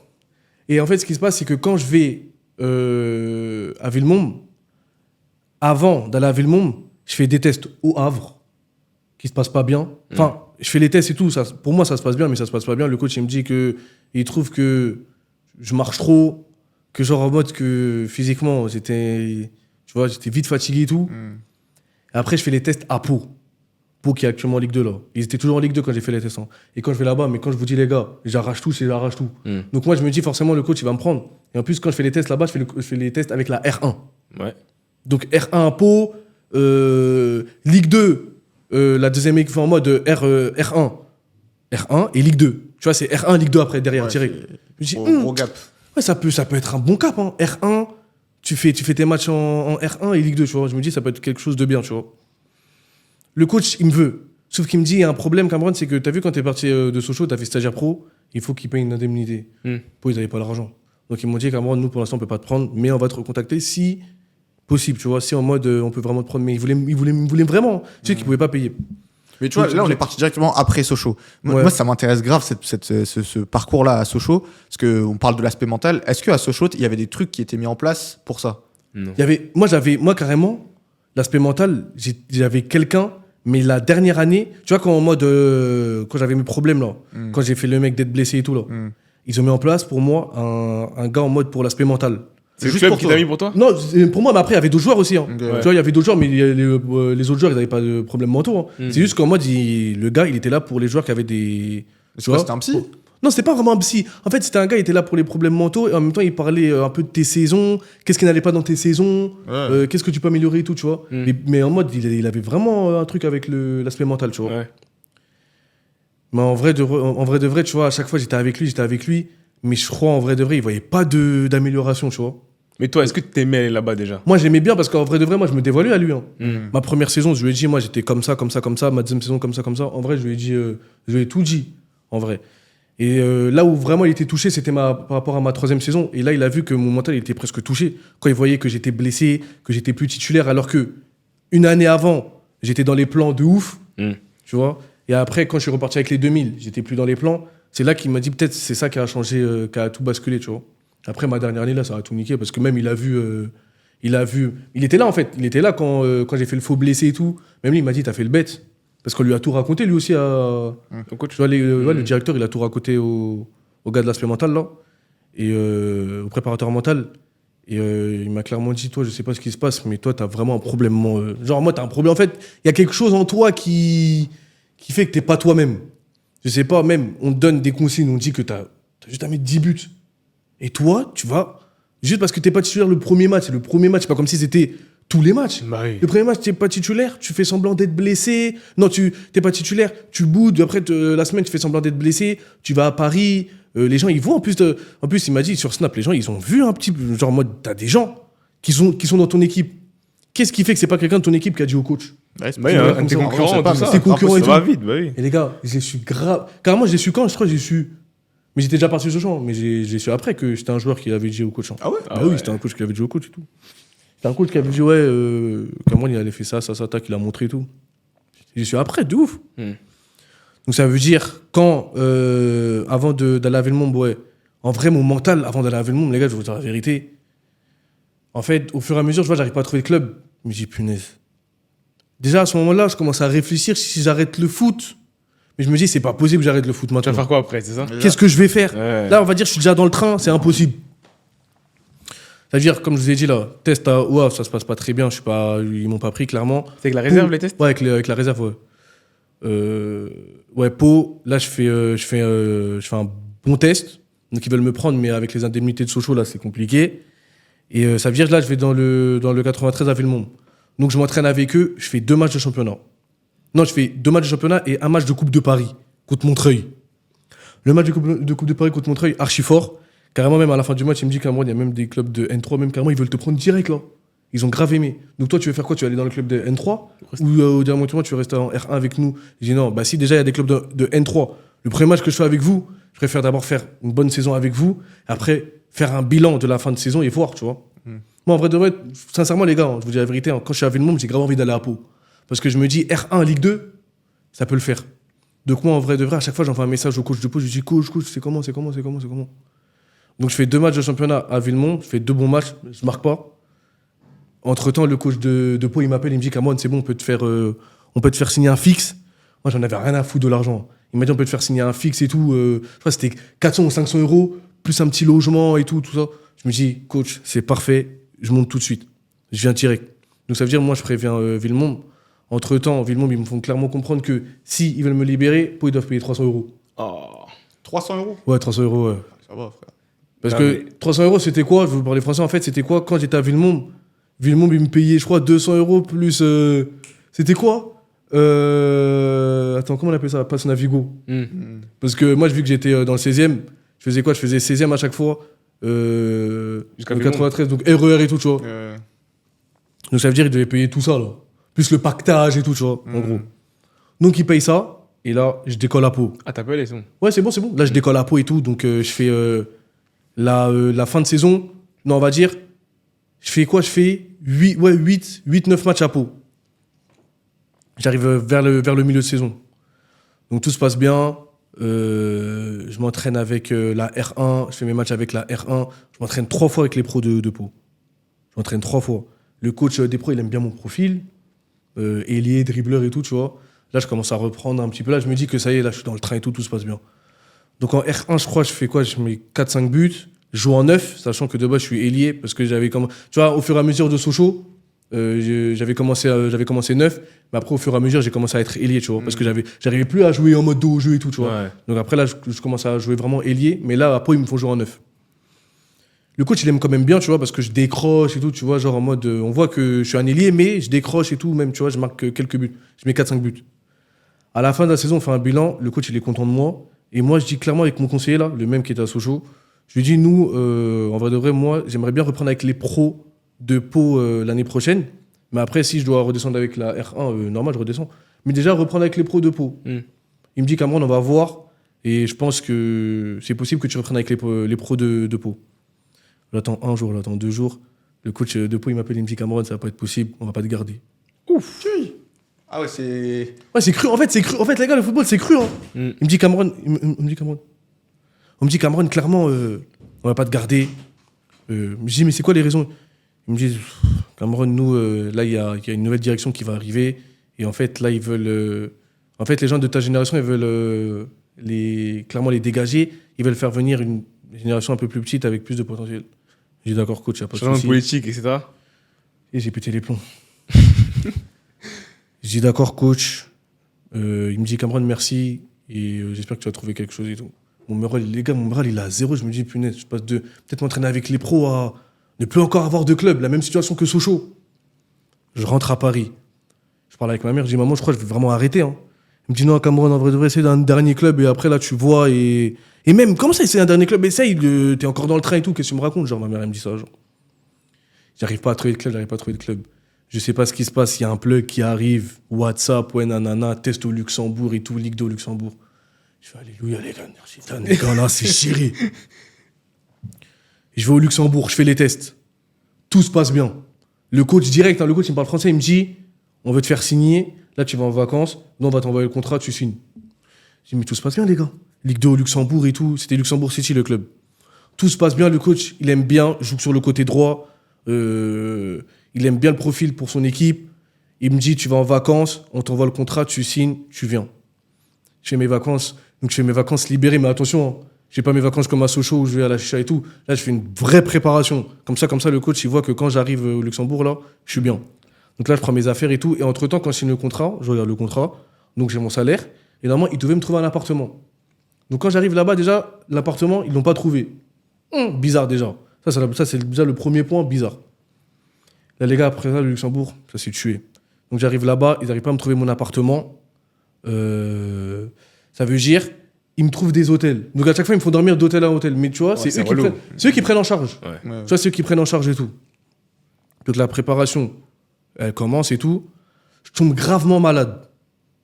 Speaker 2: Et en fait, ce qui se passe, c'est que quand je vais à Villemomble, avant d'aller à Villemomble, je fais des tests au Havre, qui se passent pas bien. Enfin, je fais les tests et tout. Ça, pour moi, ça se passe bien, mais ça se passe pas bien. Le coach, il me dit qu'il trouve que je marche trop, que genre en mode que physiquement, j'étais vite fatigué et tout. Et après, je fais les tests à Pau. Pau qui est actuellement en Ligue 2 là. Ils étaient toujours en Ligue 2 quand j'ai fait les tests. Hein. Et quand je vais là-bas, mais quand je vous dis les gars, j'arrache tout, c'est j'arrache tout. Donc moi, je me dis forcément, le coach, il va me prendre. Et en plus, quand je fais les tests là-bas, je fais les tests avec la R1.
Speaker 1: Ouais.
Speaker 2: Donc R1 à Pau, Ligue 2, la deuxième équipe en mode R1 et Ligue 2. Tu vois, c'est R1, Ligue 2 après, derrière, tiré. Je dis,
Speaker 3: Gros gap.
Speaker 2: ouais, ça peut être un bon cap. Hein. R1, tu fais tes matchs en R1 et Ligue 2, tu vois. Je me dis, ça peut être quelque chose de bien, tu vois. Le coach, il me veut. Sauf qu'il me dit, il y a un problème, Cameron, c'est que tu as vu quand tu es parti de Sochaux, tu as fait stagiaire pro, il faut qu'il paye une indemnité. Pau, ils n'avaient pas l'argent. Donc ils m'ont dit, Cameron, nous, pour l'instant, on peut pas te prendre, mais on va te recontacter si possible, tu vois. Si en mode, on peut vraiment te prendre. Mais ils voulaient vraiment. Tu sais qu'ils pouvaient pas payer.
Speaker 3: Mais tu vois, là, on est parti directement après Sochaux. Moi, ça m'intéresse grave, ce parcours-là à Sochaux, parce qu'on parle de l'aspect mental. Est-ce qu'à Sochaux, il y avait des trucs qui étaient mis en place pour ça?
Speaker 1: Non.
Speaker 2: Moi, carrément, l'aspect mental, j'avais quelqu'un, mais la dernière année, tu vois, quand j'avais mes problèmes, là, quand j'ai fait le mec d'être blessé et tout, là, ils ont mis en place pour moi un gars en mode pour l'aspect mental.
Speaker 1: C'est le club qui t'a mis pour toi?
Speaker 2: Non, pour moi, mais après, il y avait d'autres joueurs aussi. Hein.
Speaker 3: Okay.
Speaker 2: Tu vois, il y avait d'autres joueurs, mais les autres joueurs, ils n'avaient pas de problème mentaux. Hein. C'est juste qu'en mode, le gars, il était là pour les joueurs qui avaient des.
Speaker 3: Tu vois, c'était un psy?
Speaker 2: Non, c'était pas vraiment un psy. En fait, c'était un gars, il était là pour les problèmes mentaux et en même temps, il parlait un peu de tes saisons, qu'est-ce qui n'allait pas dans tes saisons, qu'est-ce que tu peux améliorer et tout, tu vois. Mais en mode, il avait vraiment un truc avec l'aspect mental, tu vois.
Speaker 1: Ouais.
Speaker 2: Mais en vrai de vrai, tu vois, à chaque fois, j'étais avec lui. Mais je crois, en vrai de vrai, il voyait pas d'amélioration, tu vois.
Speaker 1: Mais toi, est-ce que tu aimais aller là-bas déjà?
Speaker 2: Moi, j'aimais bien parce qu'en vrai de vrai, moi, je me dévoilais à lui. Hein. Ma première saison, je lui ai dit, moi, j'étais comme ça. Ma deuxième saison, comme ça. En vrai, je lui ai tout dit, en vrai. Et là où vraiment il était touché, c'était par rapport à ma troisième saison. Et là, il a vu que mon mental il était presque touché. Quand il voyait que j'étais blessé, que j'étais plus titulaire, alors que une année avant, j'étais dans les plans de ouf, tu vois. Et après, quand je suis reparti avec les 2000, j'étais plus dans les plans. C'est là qu'il m'a dit, peut-être c'est ça qui a changé, qui a tout basculé, tu vois. Après, ma dernière année, là, ça a tout niqué parce que même il a vu. Il était là, en fait. Il était là quand j'ai fait le faux blessé et tout. Même lui, il m'a dit, t'as fait le bête. Parce qu'on lui a tout raconté, lui aussi. Au coach. Tu vois, le directeur, il a tout raconté au gars de l'aspect mental, là. Et au préparateur mental. Et il m'a clairement dit, toi, je sais pas ce qui se passe, mais toi, t'as vraiment un problème. Genre, moi, t'as un problème. En fait, il y a quelque chose en toi qui fait que t'es pas toi-même. Je sais pas, même, on te donne des consignes, on te dit que t'as juste à mettre 10 buts. Et toi, tu vas, juste parce que t'es pas titulaire le premier match, c'est pas comme si c'était tous les matchs.
Speaker 1: Bah oui.
Speaker 2: Le premier match, t'es pas titulaire, tu fais semblant d'être blessé. Non, t'es pas titulaire, tu boudes. Après, la semaine, tu fais semblant d'être blessé. Tu vas à Paris. Les gens, ils voient en plus, il m'a dit sur Snap, les gens, ils ont vu un petit peu, genre en mode, t'as des gens qui sont dans ton équipe. Qu'est-ce qui fait que c'est pas quelqu'un de ton équipe qui a dit au coach?
Speaker 3: Ouais, c'est
Speaker 1: un tes concurrents, tout ça.
Speaker 2: Tes concurrents et tout.
Speaker 1: Ça va vite, bah oui.
Speaker 2: Et les gars, je l'ai su grave. Carrément, je l'ai su quand? Je crois que j'ai su. Mais j'étais déjà parti sur Sochaux, mais j'ai su après que c'était un joueur qui avait dit au coach. Hein.
Speaker 3: Ah ouais?
Speaker 2: Oui, c'était un coach qui avait dit au coach et tout. C'était un coach qui avait dit, ouais, comment il avait fait ça, tac, il a montré et tout. J'ai su après, de ouf. Donc ça veut dire, avant d'aller à Villemomble, ouais, en vrai, mon mental, avant d'aller à Villemomble, les gars, je vais vous dire la vérité. En fait, au fur et à mesure, je vois, j'arrive pas à trouver le club. Mais j'ai punaise. Déjà, à ce moment-là, je commence à réfléchir si j'arrête le foot. Mais je me dis, c'est pas possible que j'arrête le foot
Speaker 1: Tu
Speaker 2: maintenant.
Speaker 1: vas faire quoi après, c'est ça?
Speaker 2: Qu'est-ce que je vais faire?
Speaker 1: Ouais.
Speaker 2: Là, on va dire, je suis déjà dans le train, c'est impossible. C'est-à-dire, comme je vous ai dit là, test à OA, ça se passe pas très bien, ils m'ont pas pris clairement.
Speaker 1: C'est avec la réserve, les tests?
Speaker 2: Ouais, avec la réserve, ouais. Ouais, Pau, là, je fais un bon test, Donc ils veulent me prendre, mais avec les indemnités de Sochaux, là, c'est compliqué. Et ça veut dire que là, je vais dans le 93 à Villemont. Donc je m'entraîne avec eux, je fais 2 matchs de championnat. Non, je fais 2 matchs de championnat et 1 match de Coupe de Paris contre Montreuil. Le match de Coupe de Paris contre Montreuil, archi fort. Carrément, même à la fin du match, il me dit qu'à moi, il y a même des clubs de N3, même carrément, ils veulent te prendre direct là. Ils ont grave aimé. Donc toi, tu veux faire quoi? Tu vas aller dans le club de N3 ou au dernier moment, tu veux rester en R1 avec nous? Je dis non, bah si déjà il y a des clubs de N3, le premier match que je fais avec vous, je préfère d'abord faire une bonne saison avec vous, après faire un bilan de la fin de saison et voir, tu vois. Moi, en vrai de vrai, sincèrement, les gars, je vous dis la vérité, quand je suis à Villemont, j'ai grave envie d'aller à Pau. Parce que je me dis, R1, Ligue 2, ça peut le faire. Donc moi, en vrai de vrai, à chaque fois, j'envoie un message au coach de Pau, je lui dis, coach, c'est comment? Donc je fais 2 matchs de championnat à Villemont, je fais 2 bons matchs, je marque pas. Entre-temps, le coach de Pau, il m'appelle, il me dit, Cameron, c'est bon, on peut te faire signer un fixe. Moi, j'en avais rien à foutre de l'argent. Il m'a dit, on peut te faire signer un fixe et tout. Je crois que c'était 400 ou 500 euros, plus un petit logement et tout ça. Je me dis, coach, c'est parfait, je monte tout de suite. Je viens direct. Donc ça veut dire, moi, je préviens Villemont. Entre-temps, Villemont, ils me font clairement comprendre que si ils veulent me libérer, Pau, ils doivent payer 300 euros.
Speaker 3: Oh. 300 euros?
Speaker 2: Ouais, 300 euros, ouais.
Speaker 3: Ça va, frère.
Speaker 2: Parce que 300 euros, c'était quoi? Je vais vous parler français, en fait, c'était quoi? Quand j'étais à Villemont, ils me payaient, je crois, 200 euros plus... C'était quoi? Attends, comment on appelle ça? Passe Navigo. Parce que moi, vu que j'étais dans le 16e, je faisais quoi? Je faisais 16e à chaque fois. Jusqu'à 93, donc RER et tout, tu vois. Donc ça veut dire qu'ils devaient payer tout ça, là. Plus le pactage et tout, tu vois, en gros. Donc ils payent ça, et là, je décolle à Pau.
Speaker 1: Ah, t'as pas les sons?
Speaker 2: Ouais, c'est bon. Là, je décolle à Pau et tout, donc je fais la fin de saison. Non, on va dire, je fais quoi? Je fais 8-9 matchs à Pau. J'arrive vers le milieu de saison. Donc tout se passe bien. Je m'entraîne avec la R1, je fais mes matchs avec la R1. Je m'entraîne 3 fois avec les pros de Pau. Je m'entraîne 3 fois. Le coach des pros, il aime bien mon profil. Ailier, dribbleur et tout, tu vois. Là, je commence à reprendre un petit peu. Là, je me dis que ça y est, là, je suis dans le train et tout se passe bien. Donc en R1, je crois, je fais quoi? Je mets 4-5 buts. Je joue en 9, sachant que de base, je suis ailier. Parce que j'avais comme... Tu vois, au fur et à mesure de Sochaux, j'avais commencé 9. Mais après, au fur et à mesure, j'ai commencé à être ailier, tu vois. Parce que j'arrivais plus à jouer en mode dos au jeu et tout, tu vois. Ouais. Donc après, là, je commence à jouer vraiment ailier. Mais là, après, ils me font jouer en 9. Le coach, il aime quand même bien, tu vois, parce que je décroche et tout, tu vois, genre en mode... on voit que je suis un ailier, mais je décroche et tout, même, tu vois, je marque quelques buts. Je mets 4-5 buts. À la fin de la saison, on fait un bilan, le coach, il est content de moi. Et moi, je dis clairement avec mon conseiller, là, le même qui était à Sochaux, je lui dis, nous, en vrai de vrai, moi, j'aimerais bien reprendre avec les pros de Pau l'année prochaine. Mais après, si je dois redescendre avec la R1, normal, je redescends. Mais déjà, reprendre avec les pros de Pau. Il me dit, Cameron, on va voir. Et je pense que c'est possible que tu reprennes avec les pros de Pau. J'attends 1 jour, j'attends 2 jours. Le coach de Pau, il m'appelle, il me dit, Cameron, ça va pas être possible, on va pas te garder.
Speaker 3: Ouf. Ah ouais, c'est...
Speaker 2: Ouais, c'est cru. En fait, les gars, le football, c'est cru. Hein. Il me dit, Cameron, on me dit, Cameron, clairement, on va pas te garder. Je dis, mais c'est quoi les raisons? Il me dit, Cameron, nous, là, il y a une nouvelle direction qui va arriver. Et en fait, là, ils veulent... en fait, les gens de ta génération, ils veulent clairement les dégager. Ils veulent faire venir une génération un peu plus petite avec plus de potentiel. J'ai dit, d'accord, coach, il n'y a pas de souci.
Speaker 1: Politique, etc.
Speaker 2: Et j'ai pété les plombs. J'ai dit, d'accord, coach. Il me dit, Cameron, merci. Et j'espère que tu vas trouver quelque chose et tout. Mon moral, les gars, mon moral, il est à 0. Je me dis, punaise, je passe de peut-être m'entraîner avec les pros à ne plus encore avoir de club. La même situation que Sochaux. Je rentre à Paris. Je parle avec ma mère. Je dis, maman, je crois que je vais vraiment arrêter. Hein. Elle me dit, non, Cameron, en vrai, devrait essayer d'un dernier club. Et après, là, tu vois. Et même, comment ça, essayer un dernier club? Essaye, t'es encore dans le train et tout. Qu'est-ce que tu me racontes? Genre, ma mère, elle me dit ça. Genre. J'arrive pas à trouver de club. Je sais pas ce qui se passe. Il y a un plug qui arrive. WhatsApp, ouais, nanana. Test au Luxembourg et tout. Ligue 2 au Luxembourg. Je fais, alléluia, les gars. Là, c'est chéri. Je vais au Luxembourg. Je fais les tests. Tout se passe bien. Le coach direct, le coach, il me parle français. Il me dit, on veut te faire signer. Là, tu vas en vacances. Non, on va t'envoyer le contrat. Tu signes. Je dis, mais tout se passe bien, les gars. Ligue 2 au Luxembourg et tout. C'était Luxembourg City, le club. Tout se passe bien. Le coach, il aime bien. Joue sur le côté droit. Il aime bien le profil pour son équipe. Il me dit, tu vas en vacances. On t'envoie le contrat. Tu signes. Tu viens. Je fais mes vacances. Donc, je fais mes vacances libérées. Mais attention, hein, je fais pas mes vacances comme à Sochaux où je vais à la chicha et tout. Là, je fais une vraie préparation. Comme ça, le coach, il voit que quand j'arrive au Luxembourg, là, je suis bien. Donc là, je prends mes affaires et tout. Et entre-temps, quand je signe le contrat, je regarde le contrat. Donc, j'ai mon salaire. Et normalement, il devait me trouver un appartement. Donc quand j'arrive là-bas, déjà, l'appartement, ils l'ont pas trouvé. Bizarre déjà. Ça, c'est déjà le premier point bizarre. Là, les gars, après ça, le Luxembourg, ça s'est tué. Donc j'arrive là-bas, ils n'arrivent pas à me trouver mon appartement. Ça veut dire, ils me trouvent des hôtels. Donc à chaque fois, ils me font dormir d'hôtel à hôtel. Mais tu vois, c'est eux qui prennent en charge.
Speaker 1: Ouais.
Speaker 2: Tu vois, c'est eux qui prennent en charge et tout. Donc la préparation, elle commence et tout. Je tombe gravement malade.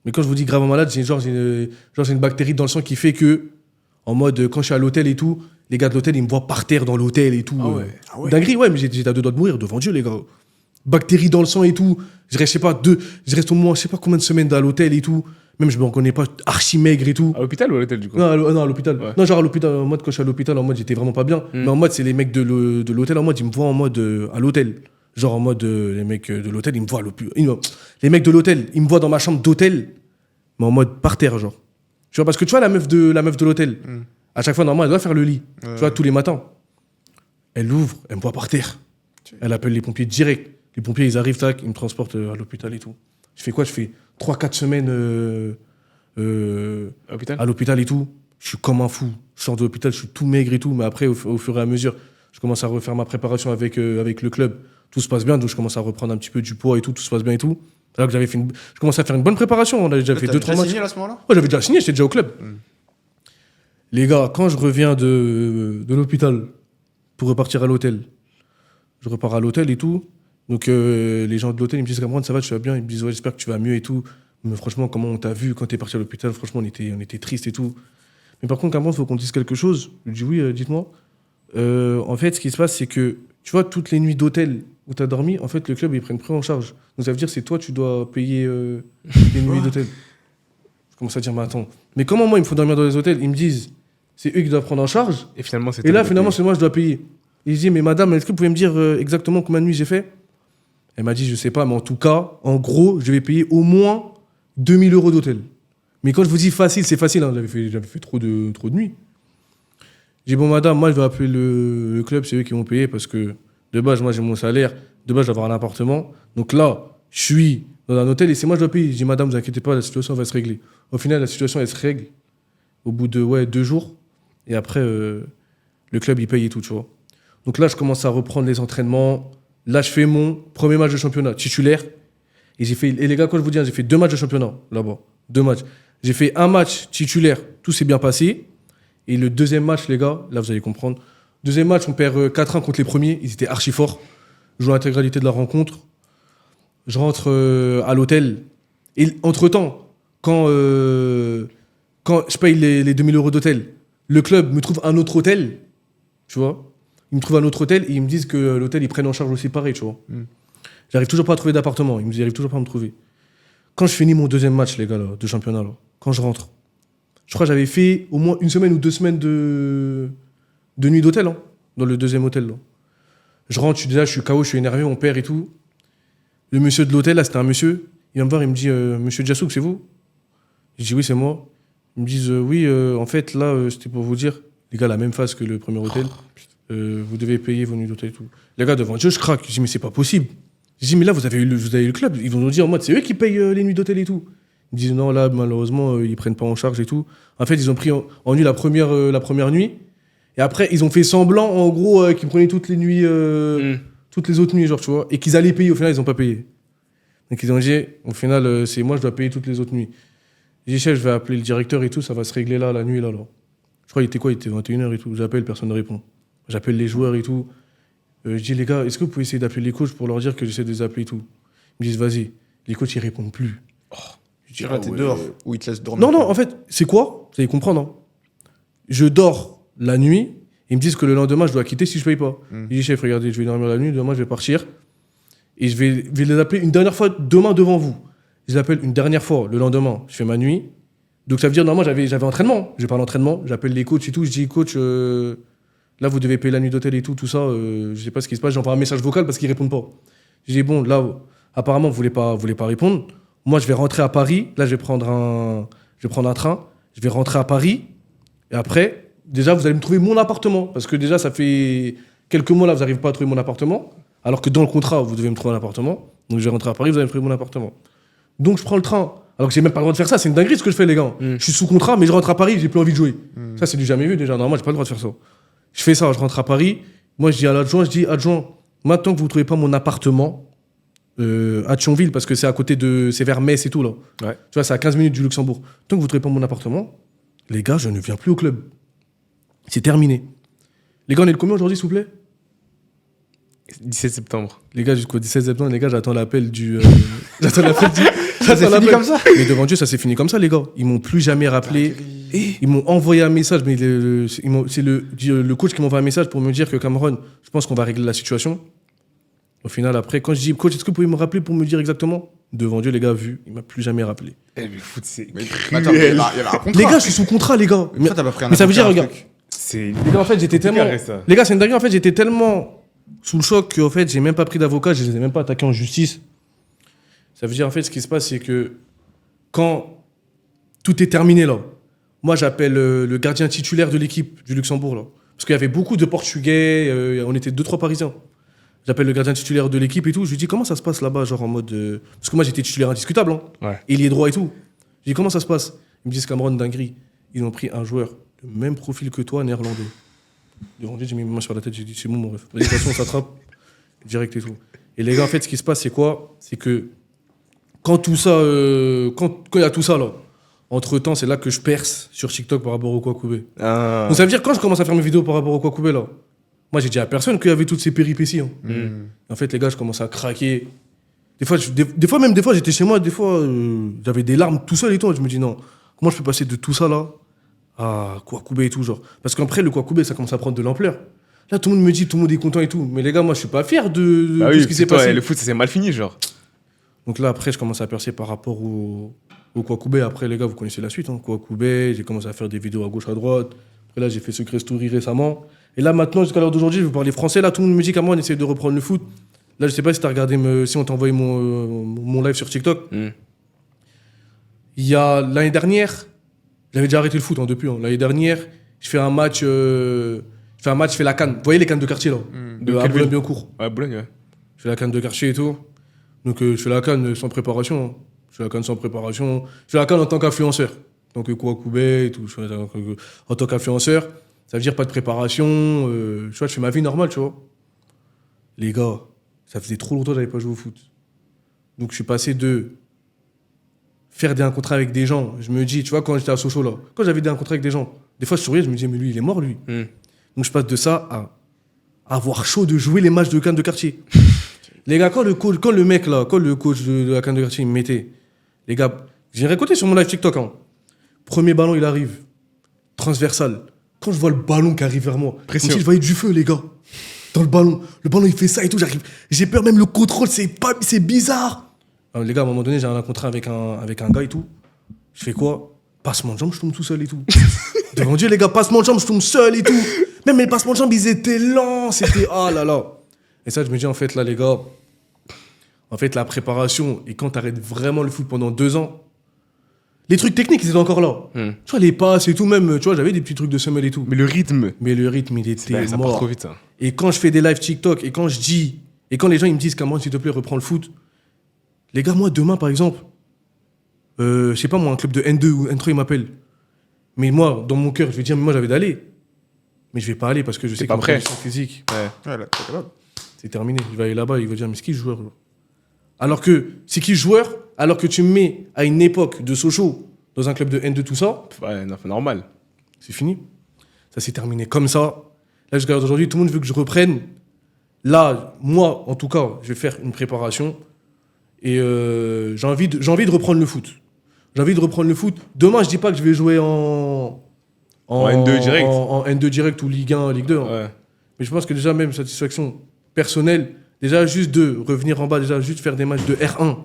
Speaker 2: Mais quand je vous dis gravement malade, j'ai une bactérie dans le sang qui fait que, en mode, quand je suis à l'hôtel et tout, les gars de l'hôtel, ils me voient par terre dans l'hôtel et tout.
Speaker 1: Ah ouais.
Speaker 2: Dinguerie, ouais, mais j'étais à 2 doigts de mourir devant Dieu, les gars. Bactéries dans le sang et tout. Je reste au moins, je sais pas combien de semaines dans l'hôtel et tout. Même je me reconnais pas, archi maigre et tout.
Speaker 1: À l'hôpital ou à l'hôtel, du coup?
Speaker 2: Non, à l'hôpital.
Speaker 1: Ouais.
Speaker 2: Non, genre à l'hôpital, en mode, quand je suis à l'hôpital, en mode, j'étais vraiment pas bien. Mais en mode, c'est les mecs de l'hôtel, en mode, ils me voient en mode à l'hôtel. Genre en mode, les mecs de l'hôtel, ils me voient à l'hôpital. Les mecs de l'hôtel, ils me voient dans ma chambre d'hôtel, mais en mode par terre, genre. Tu vois, parce que tu vois, la meuf de l'hôtel, à chaque fois, normalement, elle doit faire le lit. Tu vois, tous les matins. Elle l'ouvre, elle me voit par terre. Elle appelle les pompiers direct. Les pompiers, ils arrivent, tac, ils me transportent à l'hôpital et tout. Je fais quoi? Je fais 3-4 semaines à l'hôpital et tout. Je suis comme un fou. Je sors de l'hôpital, je suis tout maigre et tout. Mais après, au fur et à mesure, je commence à refaire ma préparation avec le club. Tout se passe bien, donc je commence à reprendre un petit peu du poids et tout se passe bien et tout. Alors que je commençais à faire une bonne préparation. On avait déjà fait 2-3 matchs.
Speaker 3: signé à ce moment-là?
Speaker 2: Ouais, j'avais déjà signé, j'étais déjà au club. Les gars, quand je reviens de l'hôpital pour repartir à l'hôtel, je repars à l'hôtel et tout. Donc les gens de l'hôtel, ils me disent Cameron, ça va, tu vas bien? Ils me disent ouais, j'espère que tu vas mieux et tout. Mais franchement, comment on t'a vu quand t'es parti à l'hôpital? Franchement, on était triste et tout. Mais par contre, Cameron, il faut qu'on te dise quelque chose. Je lui dis oui, dites-moi. En fait, ce qui se passe, c'est que tu vois, toutes les nuits d'hôtel où t'as dormi, en fait, le club, ils prennent pris en charge. Donc ça veut dire que c'est toi, tu dois payer les nuits d'hôtel. Je commence à dire, mais attends, mais comment moi, il me faut dormir dans les hôtels? Ils me disent, c'est eux qui doivent prendre en charge.
Speaker 1: Et finalement, c'est
Speaker 2: Et là, finalement, c'est moi, je dois payer. Et je dis, mais madame, est-ce que vous pouvez me dire exactement combien de nuits j'ai fait? Elle m'a dit, je sais pas, mais en tout cas, en gros, je vais payer au moins 2000 € d'hôtel. Mais quand je vous dis facile, c'est facile. Hein. J'avais fait trop de nuits. J'ai dit, bon, madame, moi, je vais appeler le club, c'est eux qui vont payer parce que de base, moi, j'ai mon salaire. De base, je dois avoir un appartement. Donc là, je suis dans un hôtel et c'est moi, je dois payer. Je dis, madame, ne vous inquiétez pas, la situation va se régler. Au final, la situation, elle se règle au bout de 2 jours. Et après, le club, il paye et tout, tu vois. Donc là, je commence à reprendre les entraînements. Là, je fais mon premier match de championnat titulaire. Et les gars, quand je vous dis, j'ai fait 2 matchs de championnat là-bas. 2 matchs. J'ai fait un match titulaire, tout s'est bien passé. Et le deuxième match, les gars, là, vous allez comprendre. Deuxième match, on perd 4-1 contre les premiers. Ils étaient archi forts. Je joue l'intégralité de la rencontre. Je rentre à l'hôtel. Et entre-temps, quand je paye les 2000 € d'hôtel, le club me trouve un autre hôtel. Tu vois? Ils me trouvent un autre hôtel et ils me disent que l'hôtel, ils prennent en charge aussi pareil, tu vois. J'arrive toujours pas à trouver d'appartement. Ils arrivent toujours pas à me trouver. Quand je finis mon deuxième match, les gars, là, de championnat, là, quand je rentre, je crois que j'avais fait au moins 1 semaine ou 2 semaines de nuit d'hôtel, hein, dans le deuxième hôtel, là. Je rentre, je suis KO, je suis énervé, on perd et tout. Le monsieur de l'hôtel, là, c'était un monsieur. Il vient me voir, il me dit Monsieur Djassouk, c'est vous? Je dis oui, c'est moi. Ils me disent oui, en fait, là, c'était pour vous dire, les gars, la même phase que le premier hôtel. Vous devez payer vos nuits d'hôtel et tout. Les gars, devant Dieu, je craque. Je dis, mais c'est pas possible. Je dis, mais là, vous avez eu le club. Ils vont nous dire en mode, c'est eux qui payent les nuits d'hôtel et tout. Ils me disent, non, là, malheureusement, ils prennent pas en charge et tout. En fait, ils ont pris en nuit la première nuit. Et après, ils ont fait semblant, en gros, qu'ils prenaient toutes les nuits, toutes les autres nuits, genre, tu vois. Et qu'ils allaient payer. Au final, ils ont pas payé. Donc, ils ont dit, au final, c'est moi, je dois payer toutes les autres nuits. J'ai dit, chef, je vais appeler le directeur et tout, ça va se régler là, la nuit, là. Je crois, il était 21h et tout. J'appelle, personne ne répond. J'appelle les joueurs et tout. Je dis, les gars, est-ce que vous pouvez essayer d'appeler les coachs pour leur dire que j'essaie de les appeler et tout? Ils me disent, vas-y. Les coachs, ils répondent plus.
Speaker 3: Je dis, t'es dehors ou ils te laissent dormir?
Speaker 2: Non, en fait, c'est quoi? Vous allez comprendre. Hein. Je dors la nuit. Ils me disent que le lendemain, je dois quitter si je paye pas. Je dis, chef, regardez, je vais dormir la nuit. Demain, je vais partir. Et je vais les appeler une dernière fois demain devant vous. Je les appelle une dernière fois le lendemain. Je fais ma nuit. Donc, ça veut dire, normalement, j'avais entraînement. Je vais pas à l'entraînement. J'appelle les coachs et tout. Je dis, coach, là, vous devez payer la nuit d'hôtel et tout ça. Je sais pas ce qui se passe. J'envoie un message vocal parce qu'ils répondent pas. Je dis, bon, là, apparemment, vous voulez pas répondre. Moi, je vais rentrer à Paris. Là, je vais prendre un train. Je vais rentrer à Paris. Et après, déjà, vous allez me trouver mon appartement. Parce que déjà, ça fait quelques mois, là, vous n'arrivez pas à trouver mon appartement. Alors que dans le contrat, vous devez me trouver un appartement. Donc, je vais rentrer à Paris, vous allez me trouver mon appartement. Donc, je prends le train Alors que j'ai même pas le droit de faire ça, c'est une dinguerie ce que je fais, les gars. Je suis sous contrat, mais je rentre à Paris, j'ai plus envie de jouer. Ça, c'est du jamais vu déjà. Normalement, j'ai pas le droit de faire ça. Je fais ça, je rentre à Paris. Moi, je dis à l'adjoint, adjoint, maintenant que vous trouvez pas mon appartement à Thionville, parce que c'est à côté de. C'est vers Metz et tout, là.
Speaker 1: Ouais.
Speaker 2: Tu vois, c'est à 15 minutes du Luxembourg. Tant que vous trouvez pas mon appartement, les gars, je ne viens plus au club. C'est terminé. Les gars, on est le combien aujourd'hui, s'il vous plaît?
Speaker 1: 17 septembre.
Speaker 2: Les gars, jusqu'au 17 septembre, les gars, j'attends l'appel du. J'attends l'appel du.
Speaker 3: Ça s'est fini comme ça.
Speaker 2: Mais devant Dieu, ça s'est fini comme ça, les gars. Ils m'ont plus jamais rappelé. Ils m'ont envoyé un message, mais c'est le coach qui m'a envoyé un message pour me dire que Cameron, je pense qu'on va régler la situation. Au final, après, quand je dis coach, est-ce que vous pouvez me rappeler pour me dire exactement? Devant Dieu, les gars, vu, il m'a plus jamais rappelé.
Speaker 1: Eh, mais foot, c'est.
Speaker 3: Attends, il y avait un contrat.
Speaker 2: Les gars, je suis sous contrat, les gars.
Speaker 3: Mais t'as pas pris un
Speaker 2: Mais ça veut dire,
Speaker 3: avocat, un
Speaker 2: regarde.
Speaker 3: truc.
Speaker 1: C'est.
Speaker 2: Les gars, en fait, j'étais tellement.
Speaker 1: carré, ça.
Speaker 2: Les gars, c'est une dinguerie. En fait, j'étais tellement sous le choc qu'en fait, j'ai même pas pris d'avocat, je les ai même pas attaqués en justice. Ça veut dire, en fait, ce qui se passe, c'est que quand tout est terminé, là, moi, j'appelle le gardien titulaire de l'équipe du Luxembourg, là. Parce qu'il y avait beaucoup de Portugais, on était 2-3 Parisiens. J'appelle le gardien titulaire de l'équipe et tout. Je lui dis, comment ça se passe là-bas, genre en mode. Parce que moi, j'étais titulaire indiscutable, hein.
Speaker 1: Ouais.
Speaker 2: Et il est droit et tout. Je dis, comment ça se passe? Ils me disent, Cameron, dinguerie. Ils ont pris un joueur de même profil que toi, néerlandais. Devant Dieu, j'ai mis mes mains sur la tête, j'ai dit, c'est bon, mon ref. De toute façon, on s'attrape direct et tout. Et les gars, en fait, ce qui se passe, c'est quoi? C'est que quand tout ça, quand il y a tout ça, là, entre-temps, c'est là que je perce sur TikTok par rapport au Kouakoubé.
Speaker 1: Ah.
Speaker 2: Donc ça veut dire, quand je commence à faire mes vidéos par rapport au Kouakoubé, là, moi, j'ai dit à personne qu'il y avait toutes ces péripéties. Hein. En fait, les gars, je commence à craquer. Des fois, j'étais chez moi, des fois, j'avais des larmes tout seul et tout. Je me dis, non, comment je peux passer de tout ça, là, à Kouakoubé et tout, genre. Parce qu'après, le Kouakoubé, ça commence à prendre de l'ampleur. Là, tout le monde me dit, tout le monde est content et tout. Mais les gars, moi, je suis pas fier de
Speaker 1: Bah
Speaker 2: ce
Speaker 1: oui,
Speaker 2: qui s'est
Speaker 1: toi,
Speaker 2: passé.
Speaker 1: le foot, ça s'est mal fini, genre.
Speaker 2: Donc là, après, je commence à percer par rapport au Kouakoubé. Après, les gars, vous connaissez la suite. Hein. Kouakoubé, j'ai commencé à faire des vidéos à gauche, à droite. Après, là, j'ai fait Secret Story récemment. Et là, maintenant, jusqu'à l'heure d'aujourd'hui, je vais vous parler français. Là, tout le monde me dit qu'à moi, on essaie de reprendre le foot. Là, je sais pas si t'as regardé, si on t'a envoyé mon live sur TikTok. Il y a l'année dernière, j'avais déjà arrêté le foot depuis. Hein. L'année dernière, je fais un match, je fais la CAN. Vous voyez les CAN de quartier, là
Speaker 1: De
Speaker 2: à
Speaker 1: quelle ville
Speaker 2: Boulogne-Billancourt.
Speaker 1: Ouais, Boulogne, ouais.
Speaker 2: Je fais la CAN de quartier et tout. Donc, je fais la CAN sans préparation. Hein. Je fais la CAN sans préparation. Je fais la CAN en tant qu'influenceur. En tant que Kouakoubé et tout. Je fais en tant qu'influenceur. Ça veut dire pas de préparation. Tu vois, je fais ma vie normale, tu vois. Les gars, ça faisait trop longtemps que j'avais pas joué au foot. Donc, je suis passé de faire un contrat avec des gens. Je me dis, tu vois, quand j'étais à Sochaux, là, quand j'avais un contrat avec des gens, des fois, je souriais, je me disais, mais lui, il est mort, lui. Donc, je passe de ça à avoir chaud de jouer les matchs de CAN de quartier. Les gars, quand le coach de la CAN de quartier, il me mettait, les gars, j'ai raconté sur mon live TikTok, hein. Premier ballon, il arrive. Transversal. Quand je vois le ballon qui arrive vers moi,
Speaker 1: Pression.
Speaker 2: comme si je voyais du feu, les gars. Dans le ballon, il fait ça et tout, j'arrive. J'ai peur, même le contrôle, c'est bizarre. Alors, les gars, à un moment donné, j'ai un contrat avec un gars et tout. Je fais quoi? Passement de jambes, je tombe tout seul et tout. Devant Dieu, les gars, passement de jambes, je tombe seul et tout. Même les passements de jambes, ils étaient lents. C'était, oh là là. Et ça, je me dis, en fait, là, les gars, en fait, la préparation, et quand t'arrêtes vraiment le foot pendant 2 ans, les trucs techniques, ils étaient encore là. Tu vois, les passes et tout, même, tu vois, j'avais des petits trucs de semelle et tout.
Speaker 1: Mais le rythme,
Speaker 2: Mais le rythme, il était
Speaker 1: ça part
Speaker 2: mort.
Speaker 1: trop vite, ça.
Speaker 2: Et quand je fais des lives TikTok, et quand les gens ils me disent, Cameron, s'il te plaît, reprends le foot. Les gars, moi, demain, par exemple, je sais pas, moi, un club de N2 ou N3, ils m'appellent. Mais moi, dans mon cœur, je vais dire, mais moi, j'avais d'aller. Mais je vais pas aller parce que je sais que
Speaker 1: pas
Speaker 2: ma
Speaker 1: prêt.
Speaker 2: condition physique,
Speaker 3: Ouais, là, t'es capable.
Speaker 2: c'est terminé. Je vais aller là-bas, il va dire, mais c'est qui le joueur là? Alors que, c'est qui le joueur? Alors que tu me mets à une époque de Sochaux, dans un club de N2, tout ça,
Speaker 1: Ouais, non, normal.
Speaker 2: c'est fini. Ça s'est terminé comme ça. Là, jusqu'à aujourd'hui, tout le monde veut que je reprenne. Là, moi, en tout cas, je vais faire une préparation. Et j'ai envie de reprendre le foot. J'ai envie de reprendre le foot. Demain, je dis pas que je vais jouer en
Speaker 1: N2 direct.
Speaker 2: En N2 direct ou Ligue 1, Ligue 2. Hein.
Speaker 1: Ouais.
Speaker 2: Mais je pense que déjà, même satisfaction personnelle, déjà juste de revenir en bas, déjà juste faire des matchs de R1.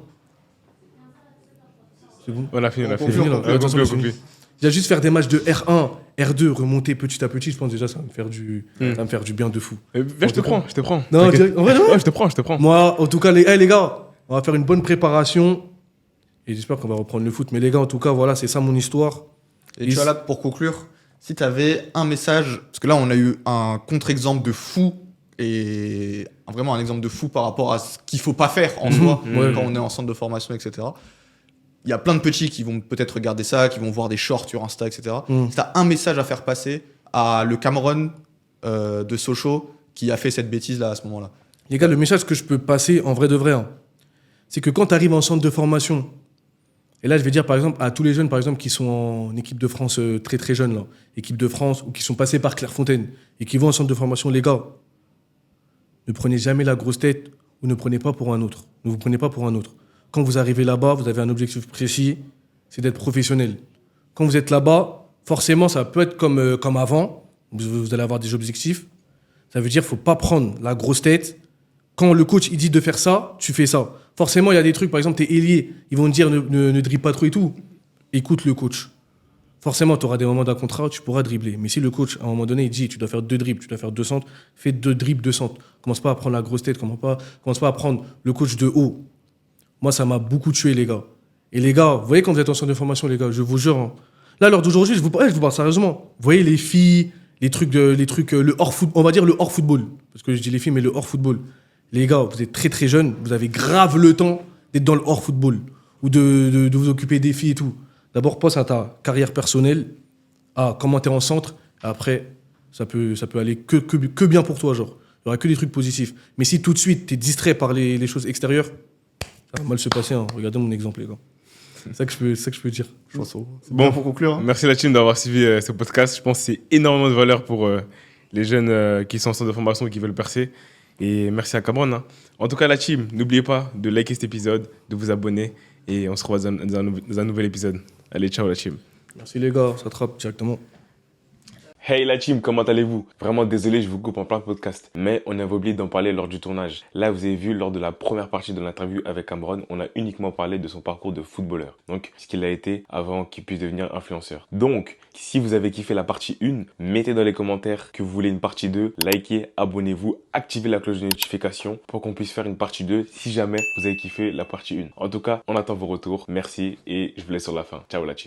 Speaker 2: C'est bon.
Speaker 1: On a fini, on a
Speaker 3: On
Speaker 1: fini.
Speaker 3: conclut,
Speaker 1: Ouais,
Speaker 2: on conclut.
Speaker 1: conclut.
Speaker 2: Déjà juste faire des matchs de R1, R2, remonter petit à petit, je pense déjà ça va me faire du bien de fou.
Speaker 1: Viens, je te prends.
Speaker 2: Non,
Speaker 1: T'inquiète.
Speaker 2: direct- en vrai,
Speaker 1: Ouais, je te prends.
Speaker 2: moi, en tout cas, les gars, on va faire une bonne préparation. Et j'espère qu'on va reprendre le foot. Mais les gars, en tout cas, voilà, c'est ça mon histoire.
Speaker 3: Et tu vois, là, pour conclure, si tu avais un message, parce que là, on a eu un contre-exemple de fou, et vraiment un exemple de fou par rapport à ce qu'il faut pas faire en soi
Speaker 2: Ouais.
Speaker 3: quand on est en centre de formation, etc. il y a plein de petits qui vont peut-être regarder ça, qui vont voir des shorts sur Insta, etc. Si tu as un message à faire passer à le Cameron de Sochaux qui a fait cette bêtise-là à ce moment-là.
Speaker 2: Les gars, le message que je peux passer en vrai de vrai, hein, c'est que quand tu arrives en centre de formation, et là je vais dire par exemple à tous les jeunes par exemple qui sont en équipe de France très très jeunes, là, équipe de France, ou qui sont passés par Clairefontaine et qui vont en centre de formation, les gars, ne prenez jamais la grosse tête ou ne prenez pas pour un autre. Ne vous prenez pas pour un autre. Quand vous arrivez là-bas, vous avez un objectif précis, c'est d'être professionnel. Quand vous êtes là-bas, forcément, ça peut être comme avant. Vous allez avoir des objectifs. Ça veut dire qu'il ne faut pas prendre la grosse tête. Quand le coach il dit de faire ça, tu fais ça. Forcément, il y a des trucs, par exemple, tu es ailier. Ils vont te dire ne dribble pas trop et tout. Écoute le coach. Forcément, tu auras des moments d'un contrat où tu pourras dribbler. Mais si le coach, à un moment donné, il dit tu dois faire 2 dribbles, tu dois faire 2 centres, fais 2 dribbles, 2 centres. Commence pas à prendre la grosse tête, commence pas à prendre le coach de haut. Moi, ça m'a beaucoup tué, les gars. Et les gars, vous voyez quand vous êtes en centre de formation, les gars, je vous jure. Hein, là, à l'heure d'aujourd'hui, je vous parle sérieusement. Vous voyez les filles, les trucs, le hors-football, on va dire le hors-football. Parce que je dis les filles, mais le hors-football. Les gars, vous êtes très très jeunes, vous avez grave le temps d'être dans le hors-football. Ou de vous occuper des filles et tout. D'abord, pense à ta carrière personnelle, à comment t'es en centre. Après, ça peut aller que bien pour toi, genre. Il n'y aura que des trucs positifs. Mais si tout de suite, t'es distrait par les choses extérieures, ça va mal se passer. Hein. Regardez mon exemple, les gars. C'est ça que je peux dire.
Speaker 3: Je pense c'est
Speaker 1: Bon,
Speaker 3: bien pour conclure. Hein.
Speaker 1: Merci la team d'avoir suivi ce podcast. Je pense que c'est énormément de valeur pour les jeunes qui sont en centre de formation et qui veulent percer. Et merci à Cameron. Hein. En tout cas, la team, n'oubliez pas de liker cet épisode, de vous abonner. Et on se revoit dans un nouvel épisode. Allez, ciao la team.
Speaker 2: Merci les gars, ça trappe directement.
Speaker 1: Hey la team, comment allez-vous? Vraiment désolé, je vous coupe en plein podcast. Mais on avait oublié d'en parler lors du tournage. Là, vous avez vu, lors de la première partie de l'interview avec Cameron, on a uniquement parlé de son parcours de footballeur. Donc, ce qu'il a été avant qu'il puisse devenir influenceur. Donc, si vous avez kiffé la partie 1, mettez dans les commentaires que vous voulez une partie 2. Likez, abonnez-vous, activez la cloche de notification pour qu'on puisse faire une partie 2 si jamais vous avez kiffé la partie 1. En tout cas, on attend vos retours. Merci et je vous laisse sur la fin. Ciao la team.